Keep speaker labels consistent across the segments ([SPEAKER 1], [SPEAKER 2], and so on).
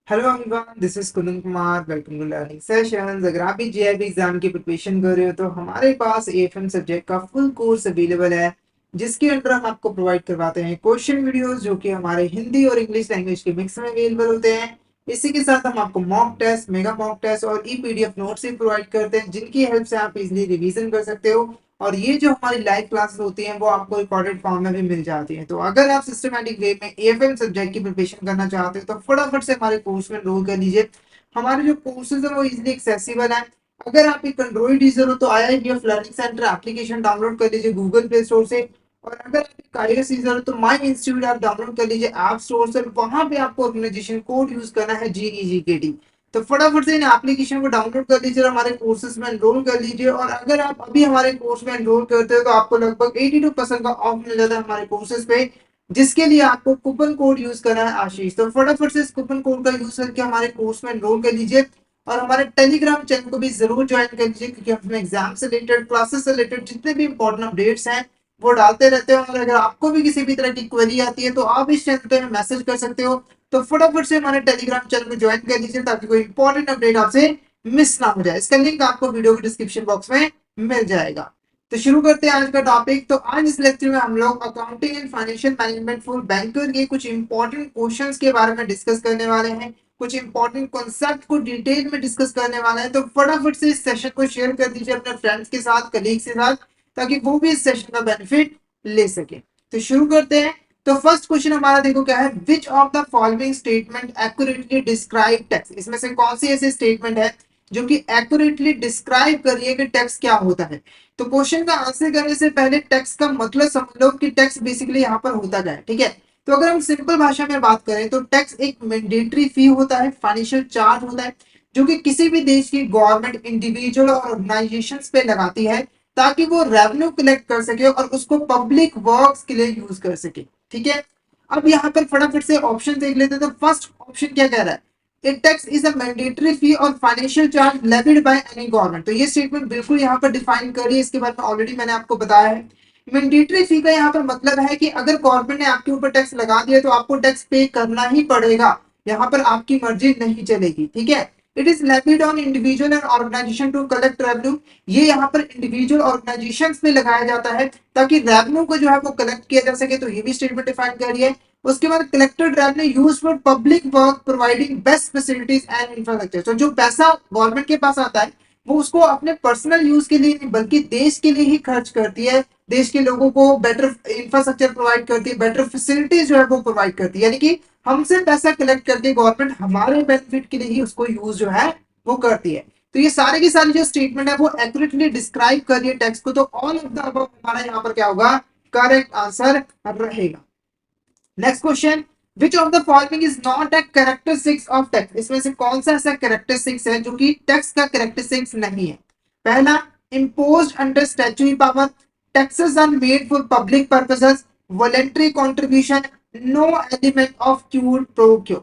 [SPEAKER 1] Hello everyone, this is Kundan Kumar. Welcome to learning sessions. अगर आप भी जेआईबी एग्जाम की प्रिपरेशन कर रहे हो तो हमारे पास एएफएम सब्जेक्ट का फुल कोर्स अवेलेबल है, जिसके अंदर हम आपको प्रोवाइड करवाते हैं क्वेश्चन वीडियोस जो कि हमारे हिंदी और इंग्लिश लैंग्वेज के मिक्स में अवेलेबल होते हैं। इसी के साथ हम आपको mock test, mega mock test और ई पीडीएफ नोट्स भी प्रोवाइड करते हैं, जिनकी हेल्प से आप इजिली रिवीजन कर सकते हो। और ये जो हमारी लाइव क्लासेस होती हैं वो आपको रिकॉर्डेड फॉर्म में भी मिल जाती हैं। तो अगर आप सिस्टमैटिक वे में एएफएम सब्जेक्ट की प्रिपरेशन करना चाहते हो तो फटाफट से हमारे कोर्स में एनरोल कर लीजिए। हमारे जो कोर्सेज है वो इजीली एक्सेसिबल है। अगर आप एक एंड्रॉइड यूजर हो तो IITF learning centre application download कर लीजिए गूगल प्ले स्टोर से। और अगर आप एक iOS यूजर हो तो माई इंस्टीट्यूट आप डाउनलोड कर लीजिए ऐप स्टोर से। वहां पे आपको ऑर्गेनाइजेशन कोड यूज करना है GEGKT। तो फटाफट से इन एप्लीकेशन को डाउनलोड कर लीजिए और हमारे कोर्सेज में एनरोल कर लीजिए। और अगर आप अभी हमारे कोर्स में एनरोल करते हो तो आपको लगभग 82% का ऑफ मिल जाता है हमारे कोर्सेज पे, जिसके लिए आपको कूपन कोड यूज करना है आशीष। तो फटाफट से इस कूपन कोड का यूज करके हमारे कोर्स में एनरोल कर लीजिए। और हमारे टेलीग्राम चैनल को भी जरूर ज्वाइन कर लीजिए, क्योंकि हम एग्जाम से रिलेटेड, क्लासेस से रिलेटेड जितने भी इंपॉर्टेंट अपडेट्स हैं वो डालते रहते हैं। और अगर आपको भी किसी भी तरह की क्वेरी आती है तो आप इस चैनल पे मैसेज कर सकते हो। तो फटाफट से हमारे टेलीग्राम चैनल को ज्वाइन कर लीजिए ताकि कोई इंपॉर्टेंट अपडेट आपसे मिस ना हो जाए। इसका लिंक आपको वीडियो के डिस्क्रिप्शन बॉक्स में मिल जाएगा। तो शुरू करते हैं आज का टॉपिक। तो आज इस लेक्चर में हम लोग accounting and financial management for banker के कुछ इंपॉर्टेंट क्वेश्चंस के बारे में डिस्कस करने वाले हैं। कुछ इंपॉर्टेंट कॉन्सेप्ट को डिटेल में डिस्कस करने वाले हैं। तो फटाफट से इस सेशन को शेयर कर दीजिए अपने फ्रेंड्स के साथ, कलीग्स के साथ, ताकि वो भी इस सेशन का बेनिफिट ले सके। तो शुरू करते हैं। तो फर्स्ट क्वेश्चन हमारा देखो क्या है, which of the following statement accurately describe tax. इसमें से कौन सी ऐसी स्टेटमेंट है जो कि एक्यूरेटली डिस्क्राइब कर रही है कि टैक्स क्या होता है। तो क्वेश्चन का आंसर करने से पहले टैक्स का मतलब समझ लो कि टैक्स बेसिकली यहाँ पर होता क्या है, ठीक है। तो अगर हम सिंपल भाषा में बात करें तो टैक्स एक मैंडेटरी फी होता है, फाइनेंशियल चार्ज होता है, जो कि किसी भी देश की गवर्नमेंट इंडिविजुअल और ऑर्गेनाइजेशन पे लगाती है ताकि वो रेवेन्यू कलेक्ट कर सके और उसको पब्लिक वर्क्स के लिए यूज कर सके, ठीक है। अब यहाँ पर फटाफट से ऑप्शन देख लेते हैं। तो फर्स्ट ऑप्शन क्या कह रहा है, A tax is a mandatory fee or financial charge levied by any government। तो ये स्टेटमेंट बिल्कुल यहाँ पर डिफाइन करी है, इसके बारे में ऑलरेडी मैंने आपको बताया है। मैंडेटरी फी का यहाँ पर मतलब है कि अगर गवर्नमेंट ने आपके ऊपर टैक्स लगा दिया तो आपको टैक्स पे करना ही पड़ेगा। यहाँ पर आपकी मर्जी नहीं चलेगी, ठीक है। It is levied on individual and organisation to collect revenue. ये यहाँ पर इंडिविजुअल ऑर्गेनाइजेशन पे लगाया जाता है ताकि रेवेन्यू को जो है वो कलेक्ट किया जा सके। तो ये भी स्टेटमेंट डिफाइन करी है। उसके बाद collected revenue use for public work providing best facilities and infrastructure. तो जो पैसा गवर्नमेंट के पास आता है वो उसको अपने पर्सनल यूज के लिए नहीं बल्कि देश के लिए ही खर्च करती है। देश के लोगों को बेटर इंफ्रास्ट्रक्चर प्रोवाइड करती है, बेटर फैसिलिटीज जो है वो प्रोवाइड करती है। यानी कि हमसे पैसा कलेक्ट करके गवर्नमेंट हमारे बेनिफिट के लिए ही उसको यूज जो है वो करती है। तो ये सारे की सारी जो स्टेटमेंट है वो एक्यूरेटली डिस्क्राइब कर रही है टैक्स को। तो ऑल ऑफ द अबव हमारा यहाँ पर क्या होगा, करेक्ट आंसर रहेगा। Next question, which of the following is not a characteristics of tax. इसमें से कौन सा ऐसा कैरेक्टरिस्टिक्स है जो कि टैक्स का कैरेक्टरिस्टिक्स नहीं है। पहला, imposed under statutory power, taxes are made for public purposes, voluntary contribution, no element of quid pro quo.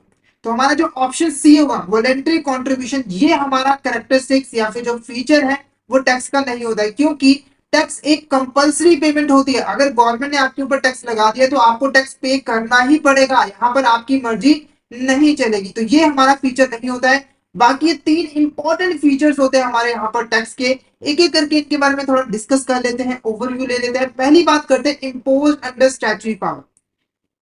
[SPEAKER 1] तो हमारा जो ऑप्शन सी होगा वॉलंटरी कंट्रीब्यूशन, ये हमारा कैरेक्टरिस्टिक्स या फिर जो फीचर है वो टैक्स का नहीं होता है, क्योंकि टैक्स एक कंपलसरी पेमेंट होती है। अगर गवर्नमेंट ने आपके ऊपर टैक्स लगा दिया तो आपको टैक्स पे करना ही पड़ेगा, यहाँ पर आपकी मर्जी नहीं चलेगी। तो ये हमारा फीचर नहीं होता है। बाकी ये तीन इंपॉर्टेंट फीचर्स होते हैं हमारे यहाँ पर टैक्स के। एक एक करके इनके बारे में थोड़ा डिस्कस कर लेते हैं, ओवरव्यू ले लेते हैं। पहली बात करते हैं इम्पोज अंडर स्टैट्यूटरी पावर।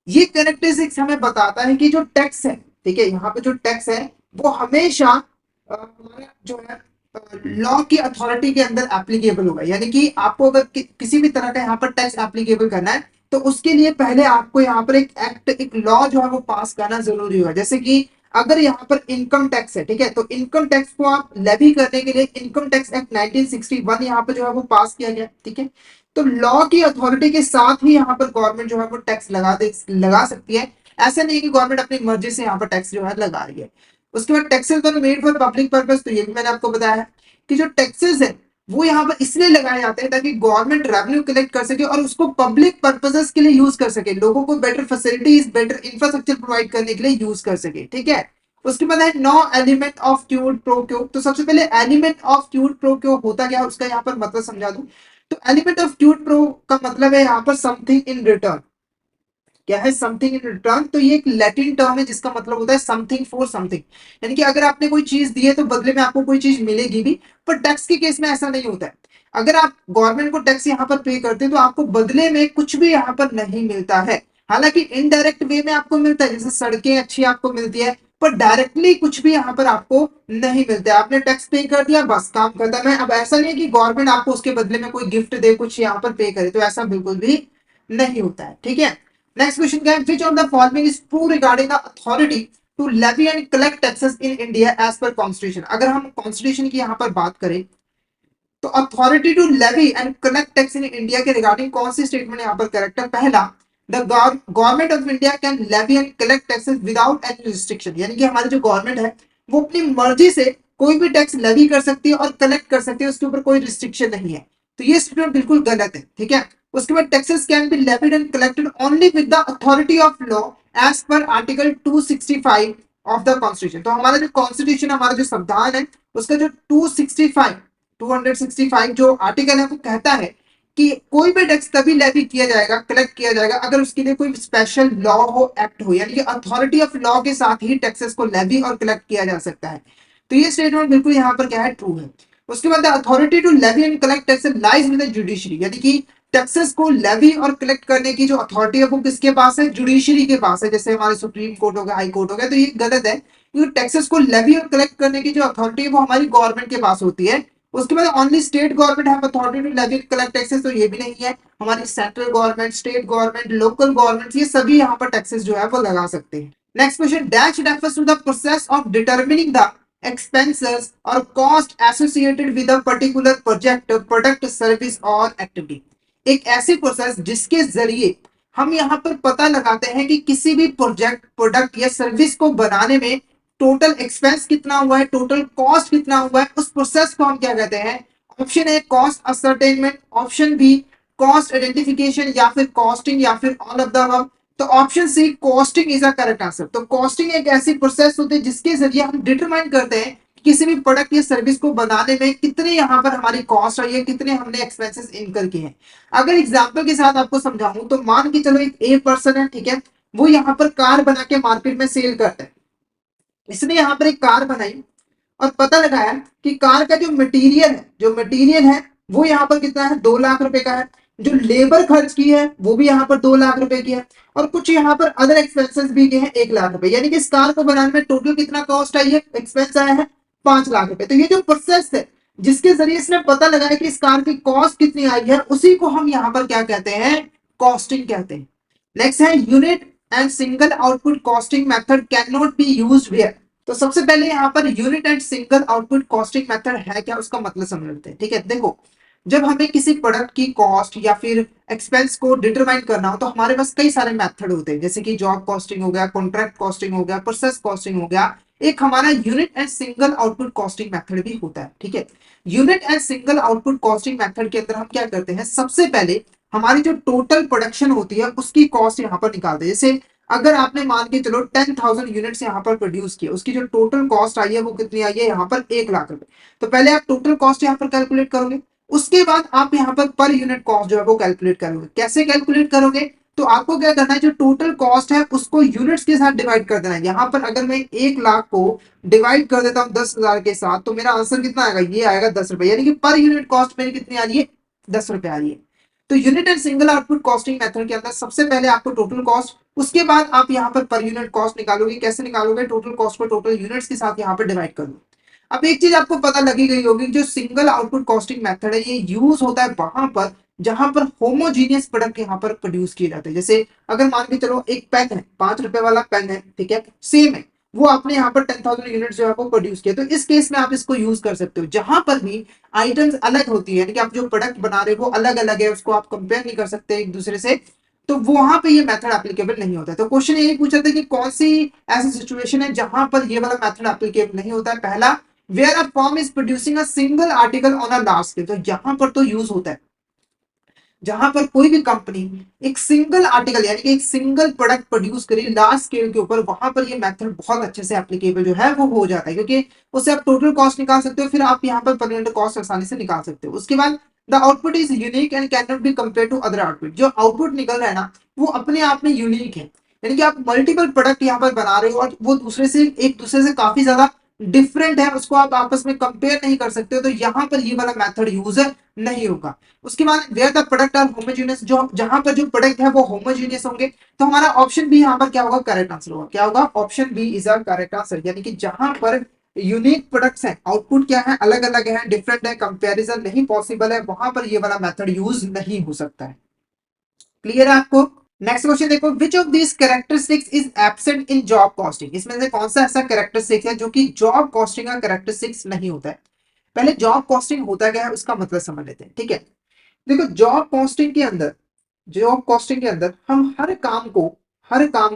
[SPEAKER 1] ये कैरेक्टरिस्टिक्स हमें बताता है कि जो टैक्स है, ठीक है, यहाँ पे जो टैक्स है वो हमेशा हमारा जो है लॉ की अथॉरिटी के अंदर एप्लीकेबल होगा। यानी कि आपको अगर किसी भी तरह का यहाँ पर टैक्स एप्लीकेबल करना है तो उसके लिए पहले आपको यहाँ पर एक एक्ट, एक लॉ जो है वो पास करना जरूरी होगा। जैसे कि अगर यहाँ पर इनकम टैक्स है, ठीक है, तो इनकम टैक्स को आप लेवी करने के लिए इनकम टैक्स एक्ट 1961 यहाँ पर जो है वो पास किया गया, ठीक है। तो लॉ की अथॉरिटी के साथ ही यहाँ पर गवर्नमेंट जो है वो टैक्स लगा सकती है। ऐसा नहीं कि गवर्नमेंट अपनी मर्जी से यहाँ पर टैक्स जो है लगा रही है। उसके बाद taxes are made for public purpose. तो ये भी मैंने आपको बताया है कि जो टैक्सेस है वो यहाँ पर इसलिए लगाए जाते हैं ताकि गवर्नमेंट रेवेन्यू कलेक्ट कर सके और उसको पब्लिक पर्पसेस के लिए यूज कर सके, लोगों को better facilities, better infrastructure provide करने के लिए यूज कर सके, ठीक है। उसके बाद है no element of quid pro quo. तो सबसे पहले element of quid pro quo होता क्या है उसका यहाँ पर मतलब समझा दूं। तो एलिमेंट ऑफ क्यूड प्रो का मतलब है यहाँ पर समथिंग इन रिटर्न। क्या है, समथिंग इन रिटर्न। तो ये एक लैटिन टर्म है जिसका मतलब होता है समथिंग फॉर समथिंग, यानी कि अगर आपने कोई चीज दी है तो बदले में आपको कोई चीज मिलेगी भी। पर टैक्स के केस में ऐसा नहीं होता है। अगर आप गवर्नमेंट को टैक्स यहाँ पर पे करते हैं तो आपको बदले में कुछ भी यहाँ पर नहीं मिलता है। हालांकि इनडायरेक्ट वे में आपको मिलता है, जैसे सड़कें अच्छी आपको मिलती है, पर डायरेक्टली कुछ भी यहाँ पर आपको नहीं मिलता है। आपने टैक्स पे कर दिया, बस काम खत्म है। अब ऐसा नहीं है कि गवर्नमेंट आपको उसके बदले में कोई गिफ्ट दे, कुछ यहाँ पर पे करे, तो ऐसा बिल्कुल भी नहीं होता है। ठीक है, नेक्स्ट क्वेश्चन क्या है, which of the following is true regarding the authority to levy and collect taxes in India as per constitution. अगर हम कॉन्स्टिट्यूशन की यहाँ पर बात करें तो authority to levy and collect tax in India के रिगार्डिंग कौन सी स्टेटमेंट यहाँ पर करेक्ट है। पहला, the government of India can levy and collect taxes without any restriction, यानी कि हमारी जो गवर्नमेंट है वो अपनी मर्जी से कोई भी टैक्स लेवी कर सकती है और कलेक्ट कर सकती है, उसके ऊपर कोई रिस्ट्रिक्शन नहीं है। तो ये स्टेटमेंट बिल्कुल गलत है। ठीक है, उसके बाद taxes can be levied and collected only with the authority of law as per article 265 of the constitution. तो हमारा जो कॉन्स्टिट्यूशन, हमारा जो संविधान है, उसका जो 265 जो आर्टिकल है वो कहता है कि कोई भी टैक्स तभी लेवी किया जाएगा, कलेक्ट किया जाएगा, अगर उसके लिए कोई स्पेशल लॉ हो, एक्ट हो, यानी कि अथॉरिटी ऑफ लॉ के साथ ही टैक्सेस को लेवी और कलेक्ट किया जा सकता है। तो ये स्टेटमेंट बिल्कुल यहाँ पर क्या है, ट्रू है। उसके बाद authority to levy and collect taxes lies with the judiciary, यानी कि टैक्सेस को लेवी और कलेक्ट करने की जो अथॉरिटी है वो किसके पास है, जुडिशरी के पास है, जैसे हमारे सुप्रीम कोर्ट हो गया, हाई कोर्ट हो गया। तो ये गलत है, क्योंकि टैक्सेस को लेवी और कलेक्ट करने की जो अथॉरिटी है वो हमारी गवर्नमेंट के पास होती है। उसके बाद only state government have authority to levy collect taxes, तो ये भी नहीं है। हमारी central government, state government, local government, ये सभी यहाँ पर टैक्सेस जो है वो लगा सकते हैं। Next question, dash refers to the process of determining the expenses or cost associated with a particular project, product, service और एक्टिविटी। एक ऐसी प्रोसेस जिसके जरिए हम यहाँ पर पता लगाते हैं कि किसी भी प्रोजेक्ट, प्रोडक्ट या सर्विस को बनाने में टोटल एक्सपेंस कितना हुआ है, टोटल कॉस्ट कितना हुआ है, उस प्रोसेस को हम क्या कहते हैं। Option A cost ascertainment, option B cost identification, या फिर कॉस्टिंग, या फिर ऑल ऑफ द अबव। तो option C costing is a correct answer. तो कॉस्टिंग एक ऐसी प्रोसेस होती है जिसके जरिए हम डिटरमाइन करते हैं किसी भी प्रोडक्ट या सर्विस को बनाने में कितने यहाँ पर हमारी कॉस्ट आई है, कितने हमने एक्सपेंसेस इनकर किए हैं। अगर एग्जांपल के साथ आपको समझाऊं तो मान के चलो एक ए पर्सन है, ठीक है, वो यहाँ पर कार बना के मार्केट में सेल करता है। इसने यहाँ पर एक कार बनाई और पता लगाया कि कार का जो मटेरियल है, वो यहाँ पर कितना है, 2 लाख रुपए का है। जो लेबर खर्च की है वो भी यहाँ पर 2 लाख रुपए की है, और कुछ यहाँ पर अदर एक्सपेंसेस भी के हैं 1 लाख रुपए, यानी कि इस कार को बनाने में टोटल कितना कॉस्ट आई है, एक्सपेंस आया है 5 लाख रुपए। तो ये जो प्रोसेस है जिसके जरिए इसने पता लगाया कि इस कार की कॉस्ट कितनी आई है, उसी को हम यहाँ पर क्या कहते हैं, कॉस्टिंग कहते हैं। नेक्स्ट है, unit and single output costing method can not be used where. तो सबसे पहले यहाँ पर unit and single output costing method है क्या, उसका मतलब समझ लेते हैं। ठीक है, देखो, जब हमें किसी प्रोडक्ट की कॉस्ट या फिर एक्सपेंस को डिटरमाइन करना हो तो हमारे पास कई सारे मेथड होते हैं, जैसे कि जॉब कॉस्टिंग हो गया, कॉन्ट्रैक्ट कॉस्टिंग हो गया, प्रोसेस कॉस्टिंग हो गया। एक हमारा unit and single output costing method भी होता है। ठीक है, unit and single output costing method के अंदर हम क्या करते हैं, सबसे पहले हमारी जो टोटल प्रोडक्शन होती है उसकी कॉस्ट यहाँ पर निकालते हैं। जैसे अगर आपने मान के चलो 10,000 यूनिट्स यहाँ पर प्रोड्यूस किए, उसकी जो टोटल कॉस्ट आई है वो कितनी आई है, यहाँ पर 1 लाख रुपए। तो पहले आप टोटल कॉस्ट यहाँ पर कैलकुलेट करोगे, उसके बाद आप यहाँ पर यूनिट कॉस्ट जो है वो कैलकुलेट करोगे। कैसे कैलकुलेट करोगे, तो आपको क्या करना है, जो टोटल कॉस्ट है उसको यूनिट्स के साथ डिवाइड कर देना है। यहाँ पर अगर मैं 1 लाख को डिवाइड कर देता हूँ 10,000 के साथ, तो मेरा आंसर कितना आएगा, ये आएगा 10 रुपए, यानी कि पर यूनिट कॉस्ट मेरी कितनी आ रही है, 10 रुपए आ रही है। तो unit and single output costing method के अंदर सबसे पहले आपको टोटल कॉस्ट, उसके बाद आप यहाँ पर यूनिट कॉस्ट निकालोगे। कैसे निकालोगे, टोटल कॉस्ट को टोटल यूनिट्स के साथ यहाँ पर डिवाइड कर दो। अब एक चीज आपको पता लगी गई होगी, जो सिंगल आउटपुट कॉस्टिंग मेथड है ये यूज होता है वहां पर जहां पर होमोजीनियस प्रोडक्ट यहाँ पर प्रोड्यूस किए जाते हैं। जैसे अगर मान के चलो एक पेन है, 5 रुपए वाला पेन है, ठीक है, सेम है, वो आपने यहाँ पर 10,000 यूनिट जो है वो प्रोड्यूस किया, तो इस केस में आप इसको यूज कर सकते हो। जहां पर भी आइटम्स अलग होती है, यानी कि आप जो प्रोडक्ट बना रहे हो वो अलग अलग है, उसको आप कंपेयर नहीं कर सकते एक दूसरे से, तो वहां पे ये मेथड एप्लीकेबल नहीं होता है। तो क्वेश्चन यही पूछा था कि कौन सी ऐसी सिचुएशन है जहां पर ये वाला मेथड एप्लीकेबल नहीं होता है। पहला, where a firm is producing a single article on a large scale, तो यहां पर तो यूज होता है जहां पर कोई भी कंपनी एक सिंगल आर्टिकल यानी कि एक सिंगल प्रोडक्ट प्रोड्यूस करे लार्ज स्केल के ऊपर, वहां पर ये मेथड बहुत अच्छे से एप्लीकेबल जो है वो हो जाता है, क्योंकि उससे आप टोटल कॉस्ट निकाल सकते हो, फिर आप यहाँ पर पर यूनिट कॉस्ट आसानी से निकाल सकते हो। उसके बाद the output is unique and can not be compare to other output. जो आउटपुट निकल रहा है ना वो अपने आप में यूनिक है, यानी कि आप मल्टीपल प्रोडक्ट यहाँ पर बना रहे हो और वो एक दूसरे से काफी ज्यादा डिफरेंट है, उसको आप आपस में कंपेयर नहीं कर सकते हो, तो यहाँ पर ये वाला मेथड यूज नहीं होगा। उसके बाद where the product are homogeneous, जो जहां पर जो प्रोडक्ट है वो होमोजेनियस होंगे, तो हमारा ऑप्शन बी यहाँ पर क्या होगा, करेक्ट आंसर होगा। क्या होगा, option B is a correct answer, यानी कि जहां पर यूनिक प्रोडक्ट्स हैं, आउटपुट क्या है, अलग अलग है, डिफरेंट है, कंपैरिजन नहीं पॉसिबल है, वहां पर ये वाला मेथड यूज नहीं हो सकता है। क्लियर है आपको? नेक्स्ट क्वेश्चन देखो, which of this characteristics is absent in job costing. इसमें से कौन सा ऐसा कैरेक्टरिस्टिक्स है जो कि जॉब कॉस्टिंग का कैरेक्टरिस्टिक्स नहीं होता है। पहले जॉब कॉस्टिंग होता क्या है उसका मतलब समझ लेते हैं, ठीक है। देखो जॉब कॉस्टिंग के अंदर हम हर काम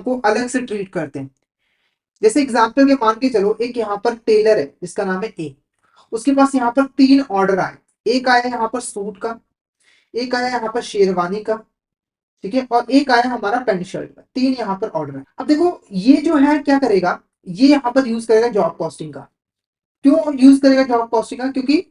[SPEAKER 1] को अलग से ट्रीट करते हैं। जैसे एग्जांपल के मान के चलो, एक यहाँ पर टेलर है जिसका नाम है ए, उसके पास यहाँ पर 3 ऑर्डर आए। एक आया यहाँ पर सूट का, एक आया यहाँ पर शेरवानी का, ठीक है, और एक आया हमारा पैंट शर्ट का। 3 यहाँ पर ऑर्डर है। अब देखो ये जो है क्या करेगा, ये यहाँ पर यूज करेगा जॉब कॉस्टिंग का। क्यों यूज करेगा जॉब कॉस्टिंग का, क्योंकि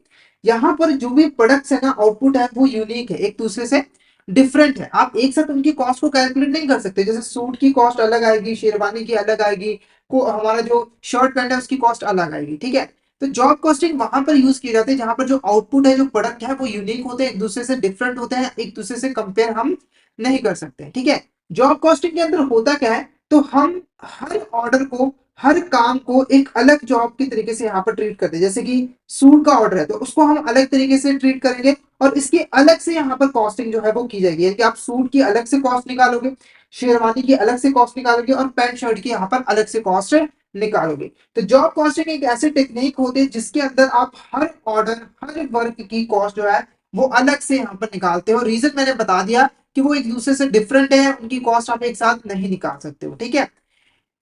[SPEAKER 1] यहाँ पर जो भी प्रोडक्ट्स है ना, आउटपुट है, वो यूनिक है, एक दूसरे से डिफरेंट है। आप एक साथ उनकी कॉस्ट को कैलकुलेट नहीं कर सकते। जैसे सूट की कॉस्ट अलग आएगी, शेरवानी की अलग आएगी, को हमारा जो शर्ट पैंट है उसकी कॉस्ट अलग आएगी, ठीक है। तो जॉब कॉस्टिंग वहां पर यूज की जाती है जहां पर जो आउटपुट है, जो प्रोडक्ट है, वो यूनिक होते हैं, एक दूसरे से डिफरेंट होते हैं, एक दूसरे से कंपेयर हम नहीं कर सकते, ठीक है। जॉब कॉस्टिंग के अंदर होता क्या है, तो हम हर ऑर्डर को, हर काम को एक अलग जॉब की तरीके से यहाँ पर ट्रीट करते हैं। जैसे कि सूट का ऑर्डर है तो उसको हम अलग तरीके से ट्रीट करेंगे और इसकी अलग से यहाँ पर कॉस्टिंग जो है वो की जाएगी। यानी कि आप सूट की अलग से कॉस्ट निकालोगे, शेरवानी की अलग से कॉस्ट निकालोगे और पैंट शर्ट की यहाँ पर अलग से कॉस्ट निकालोगे। तो जॉब कॉस्टिंग एक ऐसी टेक्निक होती है जिसके अंदर आप हर ऑर्डर, हर वर्क की कॉस्ट जो है वो अलग से यहाँ पर निकालते हो। रीजन मैंने बता दिया कि वो एक दूसरे से डिफरेंट है, उनकी कॉस्ट आप एक साथ नहीं निकाल सकते हो, ठीक है।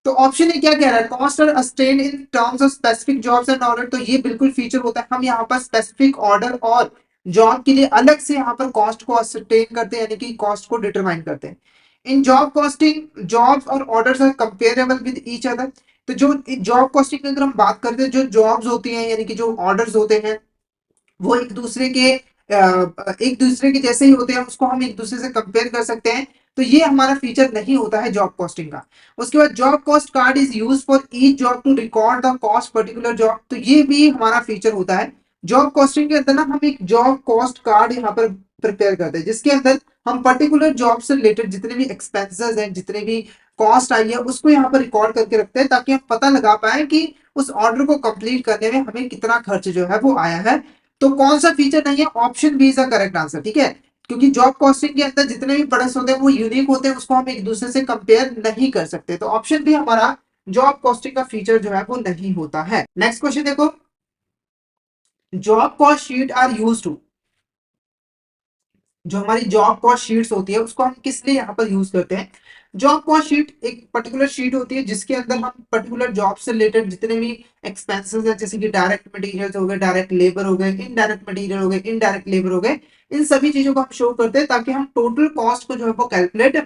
[SPEAKER 1] तो ऑप्शन ए क्या कह रहा है, cost are ascertained in terms of specific jobs and order. तो ये बिल्कुल फीचर होता है, हम यहाँ पर स्पेसिफिक ऑर्डर और जॉब के लिए अलग से यहाँ पर कॉस्ट को अस्टेन करते हैं, यानी कि कॉस्ट को डिटरमाइन करते हैं। इन जॉब कॉस्टिंग जॉब्स और orders are comparable with each other. तो जो जॉब कॉस्टिंग की अगर हम बात करते हैं, जो जॉब्स होती हैं यानी कि जो ऑर्डर्स होते हैं वो एक दूसरे के जैसे ही होते हैं, उसको हम एक दूसरे से कंपेयर कर सकते हैं। तो ये हमारा फीचर नहीं होता है जॉब कॉस्टिंग का। उसके बाद job cost card is use for each job to record the cost particular job. तो ये भी हमारा फीचर होता है जॉब कॉस्टिंग के अंदर ना, हम एक जॉब कॉस्ट कार्ड यहाँ पर प्रिपेयर करते हैं जिसके अंदर हम पर्टिकुलर जॉब से रिलेटेड जितने भी एक्सपेंसेस हैं, जितने भी कॉस्ट आई है, उसको यहाँ पर रिकॉर्ड करके रखते हैं ताकि हम पता लगा पाए कि उस ऑर्डर को कंप्लीट करने में हमें कितना खर्च जो है वो आया है। तो कौन सा फीचर नहीं है, option B is the correct answer, ठीक है। क्योंकि जॉब कॉस्टिंग के अंदर जितने भी प्रोडक्ट्स होते हैं वो यूनिक होते हैं, उसको हम एक दूसरे से कंपेयर नहीं कर सकते। तो ऑप्शन बी हमारा जॉब कॉस्टिंग का फीचर जो है वो नहीं होता है। नेक्स्ट क्वेश्चन देखो, job cost sheet are use to. जो हमारी जॉब कॉस्ट शीट्स होती है उसको हम किस लिए यहाँ पर यूज करते हैं। जॉब कॉस्ट शीट एक पर्टिकुलर शीट होती है जिसके अंदर हम पर्टिकुलर जॉब से रिलेटेड जितने भी एक्सपेंसेस है, जैसे कि डायरेक्ट मटेरियल हो गए, डायरेक्ट लेबर हो गए, इनडायरेक्ट मटेरियल हो गए, इनडायरेक्ट लेबर हो गए, इन सभी चीजों को हम शो करते हैं ताकि हम टोटल कॉस्ट को जो है वो कैलकुलेट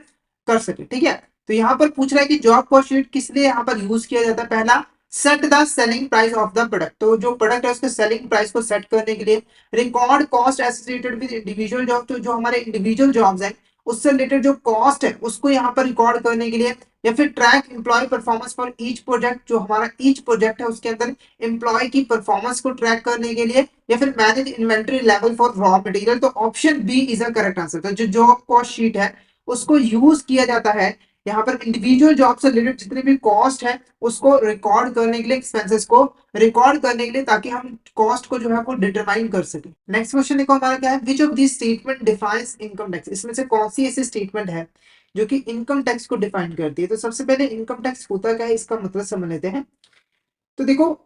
[SPEAKER 1] कर सके, ठीक है। तो यहाँ पर पूछ रहा है कि जॉब कॉस्ट शीट किस लिए यहाँ पर यूज किया जाता है। पहला, set the selling price of the product. तो जो प्रोडक्ट है उसके सेलिंग प्राइस को सेट करने के लिए। Record cost associated with individual job. तो जो हमारे इंडिविजुअल जॉब्स हैं उससे रिलेटेड जो कॉस्ट है उसको यहाँ पर रिकॉर्ड करने के लिए। या फिर track employ performance for each project. जो हमारा ईच प्रोजेक्ट है उसके अंदर एम्प्लॉय की परफॉर्मेंस को ट्रैक करने के लिए। या फिर manage inventory level for raw material. तो option B is a correct answer. तो जो जॉब कॉस्ट शीट है उसको यूज किया जाता है यहाँ पर इंडिविजुअल जॉब से रिलेटेड जितने भी कॉस्ट है उसको रिकॉर्ड करने के लिए, एक्सपेंसेस को रिकॉर्ड करने के लिए, ताकि हम कॉस्ट को जो है वो डिटरमाइन कर सके। नेक्स्ट क्वेश्चन देखो हमारा क्या है, which of this statement defines income tax. इसमें से कौन सी ऐसी स्टेटमेंट है जो कि इनकम टैक्स को डिफाइन करती है। तो सबसे पहले इनकम टैक्स होता क्या है इसका मतलब समझ लेते हैं। तो देखो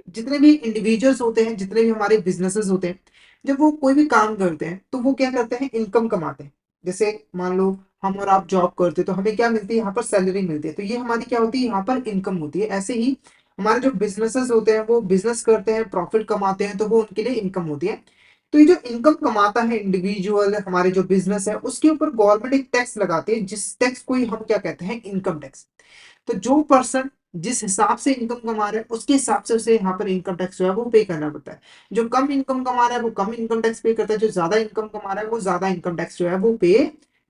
[SPEAKER 1] जितने भी इंडिविजुअल्स होते हैं, जितने भी हमारे बिजनेसेस होते हैं, जब वो कोई भी काम करते हैं तो वो क्या करते हैं, इनकम कमाते हैं। जैसे मान लो हम और आप जॉब करते हैं तो हमें क्या मिलती है, यहाँ पर सैलरी मिलती है, तो ये हमारी क्या होती है, यहाँ पर इनकम होती है। ऐसे ही हमारे जो बिजनेसेस होते हैं वो बिजनेस करते हैं, प्रॉफिट कमाते हैं, तो वो उनके लिए इनकम होती है। तो ये जो इनकम कमाता है इंडिविजुअल, हमारे जो बिजनेस है, उसके ऊपर गवर्नमेंट एक टैक्स लगाती है जिस टैक्स को ही हम क्या कहते हैं, इनकम टैक्स। तो जो पर्सन जिस हिसाब से इनकम कमा रहा है उसके हिसाब से उसे यहाँ पर इनकम टैक्स जो है वो पे करना पड़ता है। जो कम इनकम कमा रहा है वो कम इनकम टैक्स पे करता है, जो ज्यादा इनकम कमा रहा है वो ज्यादा इनकम टैक्स जो है वो पे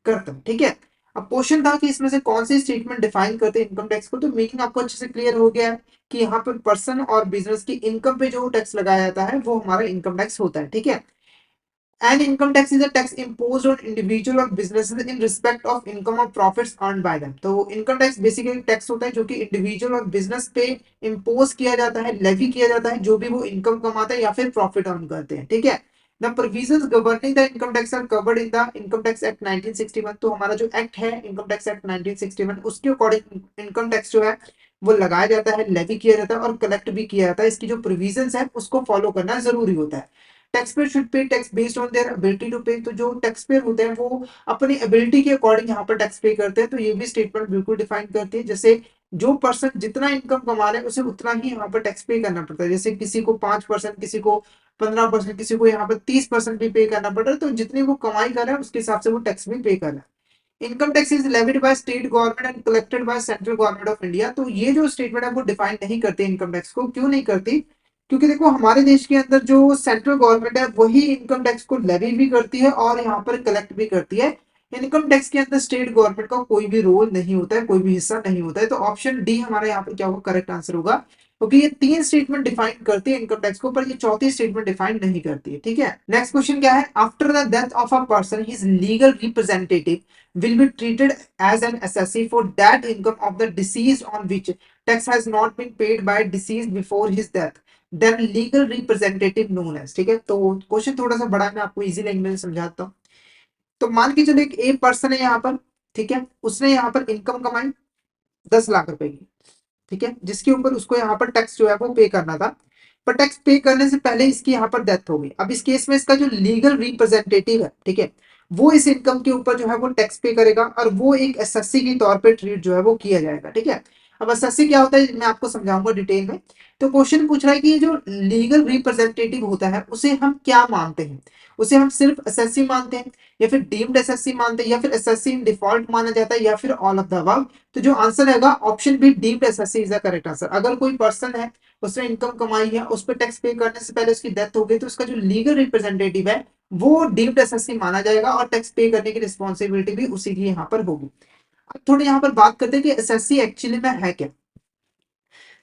[SPEAKER 1] करता है। ठीक है, अब क्वेश्चन था कि इसमें से कौन सी स्टेटमेंट डिफाइन करते हैं इनकम टैक्स को, तो मीनिंग आपको अच्छे से क्लियर हो गया है कि यहाँ पर पर्सन और बिजनेस की इनकम पे जो टैक्स लगाया जाता है वो हमारा इनकम टैक्स होता है। ठीक है, and income tax is a tax imposed on individual or businesses in respect of income or profits earned by them। तो इनकम टैक्स बेसिकली टैक्स होता है जो कि इंडिविजुअल और बिजनेस पे इम्पोज किया जाता है, लेवी किया जाता है, जो भी वो इनकम कमाते हैं या फिर प्रॉफिट अर्न करते हैं। ठीक है, the provisions governing the income tax are covered in the income tax act 1961। तो हमारा जो एक्ट है इनकम टैक्स एक्ट 1961 उसके अकॉर्डिंग इनकम टैक्स जो है वो लगाया जाता है, लेवी किया जाता है और कलेक्ट भी किया जाता है। इसकी जो प्रोविजंस है उसको फॉलो करना जरूरी होता है। Tax payer should pay tax based on their ability to pay. तो जो टैक्स पेयर होते हैं वो अपनी एबिलिटी के अकॉर्डिंग यहाँ पर टैक्स पे करते हैं। तो ये भी स्टेटमेंट बिल्कुल डिफाइन करती है, जैसे जो पर्सन जितना इनकम कमा रहे हैं उसे उतना ही यहाँ पर टैक्स पे करना पड़ता है। जैसे किसी को 5%, किसी को 15%, किसी को यहाँ पर 30% भी पे करना पड़ रहा है। तो जितनी वो कमाई कर रहा है उसके हिसाब से वो टैक्स भी पे कर रहा है। Income tax is levied by state government and collected by central government of India. तो ये जो स्टेटमेंट है वो डिफाइन नहीं करते इनकम टैक्स को। क्यों नहीं करती? क्योंकि देखो हमारे देश के अंदर जो सेंट्रल गवर्नमेंट है वही इनकम टैक्स को लेवी भी करती है और यहाँ पर कलेक्ट भी करती है। इनकम टैक्स के अंदर स्टेट गवर्नमेंट का कोई भी रोल नहीं होता है, कोई भी हिस्सा नहीं होता है। तो ऑप्शन डी हमारा यहाँ पर क्या होगा, करेक्ट आंसर होगा। क्योंकि ये तीन स्टेटमेंट डिफाइन करती है इनकम टैक्स को, पर ये चौथी स्टेटमेंट डिफाइन नहीं करती है। ठीक है, नेक्स्ट क्वेश्चन क्या है, after the death of a person his legal representative will be treated as an assessee for that income of the deceased on which tax has not been paid by deceased before his death, then legal representative known as। ठीक है, तो question थोड़ा सा बड़ा है, मैं आपको easy language में समझाता हूँ। तो मान के चलो एक पर्सन है यहाँ पर, ठीक है, उसने यहाँ पर इनकम कमाई 10 लाख रुपए की, ठीक है, जिसके ऊपर उसको यहाँ पर टैक्स जो है वो पे करना था। पर टैक्स पे करने से पहले इसकी यहाँ पर डेथ हो गई। अब इस केस में इसका जो लीगल रिप्रेजेंटेटिव है, ठीक है, वो इस इनकम के ऊपर जो है वो टैक्स पे करेगा और वो एक एसएससी के तौर पे ट्रीट जो है वो किया जाएगा। ठीक है, अब एसएससी क्या होता है मैं आपको समझाऊंगा डिटेल में। तो क्वेश्चन पूछ रहा है कि ये जो लीगल रिप्रेजेंटेटिव होता है उसे हम क्या मानते हैं, उसे हम सिर्फ एसएससी मानते हैं या फिर डीम्ड एसएससी मानते हैं या फिर एसएससी इन डिफॉल्ट माना जाता है या फिर ऑल ऑफ द अबव। तो जो आंसर रहेगा option be deemed SSC is the correct answer. अगर कोई पर्सन है उसने इनकम कमाई है, उस पर टैक्स पे करने से पहले उसकी डेथ हो गई, तो उसका जो लीगल रिप्रेजेंटेटिव है वो डीम्ड एसएससी माना जाएगा और टैक्स पे करने की रिस्पॉन्सिबिलिटी भी उसी की यहाँ पर होगी। अब थोड़ी यहाँ पर बात करते हैं कि एसएससी एक्चुअली में है क्या।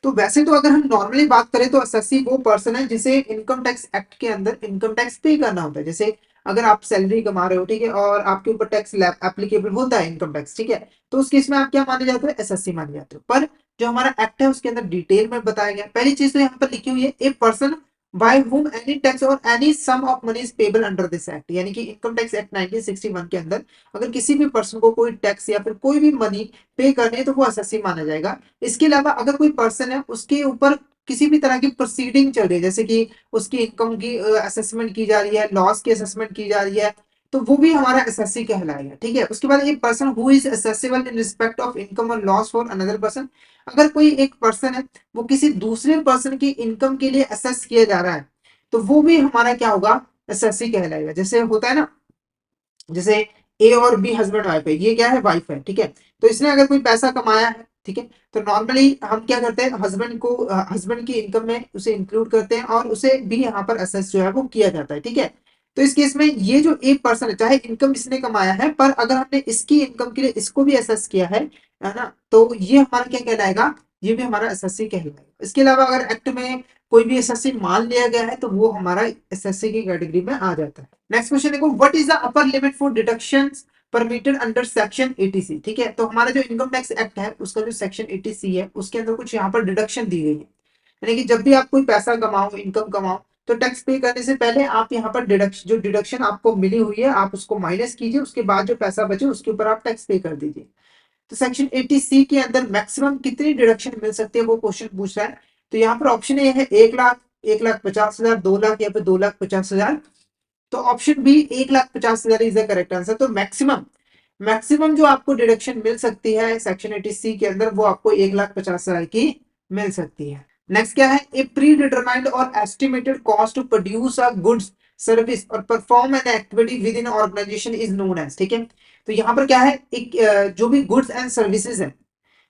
[SPEAKER 1] तो वैसे तो अगर हम नॉर्मली बात करें तो एसएससी वो पर्सन है जिसे इनकम टैक्स एक्ट के अंदर इनकम टैक्स पे करना होता है। जैसे अगर आप सैलरी कमा रहे हो, ठीक है, और आपके ऊपर टैक्स एप्लीकेबल होता है इनकम टैक्स, ठीक है, तो उस केस में आप क्या माने जाते हो, एसएससी माने जाते हो। पर जो हमारा एक्ट है उसके अंदर डिटेल में बताया गया। पहली चीज तो यहाँ पर लिखी हुई है a person by whom any tax or any sum of money is payable under this act। यानी कि इनकम टैक्स एक्ट 1961 के अंदर अगर किसी भी पर्सन को कोई टैक्स या फिर कोई भी मनी पे करनी है तो वो एसएससी माना जाएगा। इसके अलावा अगर कोई पर्सन है उसके ऊपर किसी भी तरह की प्रोसीडिंग चल रही है, जैसे कि उसकी इनकम की असेसमेंट की जा रही है, लॉस की असेसमेंट की जा रही है, तो वो भी हमारा एसएससी कहलाएगा। ठीक है, उसके बाद एक person who is accessible in respect of income और लॉस फॉर अनदर पर्सन। अगर कोई एक पर्सन है वो किसी दूसरे पर्सन की इनकम के लिए असेस किया जा रहा है तो वो भी हमारा क्या होगा, एसएससी कहलाएगा। जैसे होता है ना, जैसे ए और बी हस्बैंड वाइफ है, ये क्या है, वाइफ है, ठीक है, तो इसने अगर कोई पैसा कमाया है, ठीक है, तो नॉर्मली हम क्या करते हैं, हस्बैंड को हस्बैंड की इनकम में उसे इंक्लूड करते हैं और उसे भी यहाँ पर असेस जो है वो किया जाता है। ठीक है, तो इस केस में ये जो एक पर्सन है चाहे इनकम इसने कमाया है पर अगर हमने इसकी इनकम के लिए इसको भी असेस किया है ना, तो ये हमारा क्या कहलाएगा, ये भी हमारा एसएससी कहलाएगा। इसके अलावा अगर एक्ट में कोई भी एसएससी मान लिया गया है तो वो हमारा एसएससी की कैटेगरी में आ जाता है। नेक्स्ट क्वेश्चन देखो, what is the upper limit for deductions permitted under section 80C। ठीक है, तो हमारा जो इनकम टैक्स एक्ट है उसका जो सेक्शन 80C है उसके अंदर कुछ यहाँ पर डिडक्शन दी गई है। यानी कि जब भी आप कोई पैसा कमाओ, इनकम कमाओ, तो टैक्स पे करने से पहले आप यहाँ पर डिडक्शन, जो डिडक्शन आपको मिली हुई है आप उसको माइनस कीजिए, उसके बाद जो पैसा बचे उसके ऊपर आप टैक्स पे कर दीजिए। तो सेक्शन 80C के अंदर मैक्सिमम कितनी डिडक्शन मिल सकती है वो क्वेश्चन पूछ रहा है। तो यहाँ पर ऑप्शन ए है 1 लाख, 1,50,000, 2 लाख या फिर 2,50,000। तो option B 1,50,000 is the correct answer. तो मैक्सिमम मैक्सिमम जो आपको डिडक्शन मिल सकती है सेक्शन 80C के अंदर वो आपको 1,50,000 की मिल सकती है। नेक्स्ट क्या है, ए प्री डिटरमाइंड और estimated cost to produce a goods service और perform an activity within organisation is known as. ठीक है, तो यहाँ पर क्या है, एक जो भी गुड्स एंड सर्विसेज है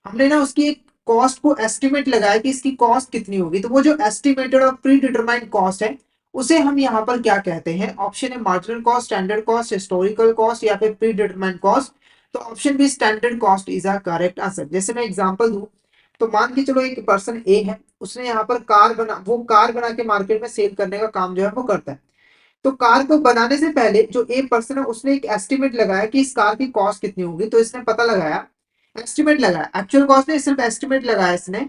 [SPEAKER 1] हमने ना उसकी एक कॉस्ट को एस्टिमेट लगाया कि इसकी कॉस्ट कितनी होगी, तो वो जो एस्टिमेटेड और प्री डिटरमाइंड कॉस्ट है उसे हम यहाँ पर क्या कहते हैं? ऑप्शन है marginal cost, standard cost, historical cost या फिर प्री डिटरमाइंड कॉस्ट। तो option B standard cost is a correct answer. जैसे मैं एग्जांपल दूं, तो मान के चलो एक पर्सन ए है, उसने यहाँ पर कार बना के मार्केट में सेल करने का काम जो है वो करता है। तो कार को बनाने से पहले जो ए पर्सन है उसने एक एस्टिमेट लगाया कि इस कार की कॉस्ट कितनी होगी। तो इसने पता लगाया, एस्टिमेट लगाया, एक्चुअल कॉस्ट नहीं, सिर्फ एस्टिमेट लगाया इसने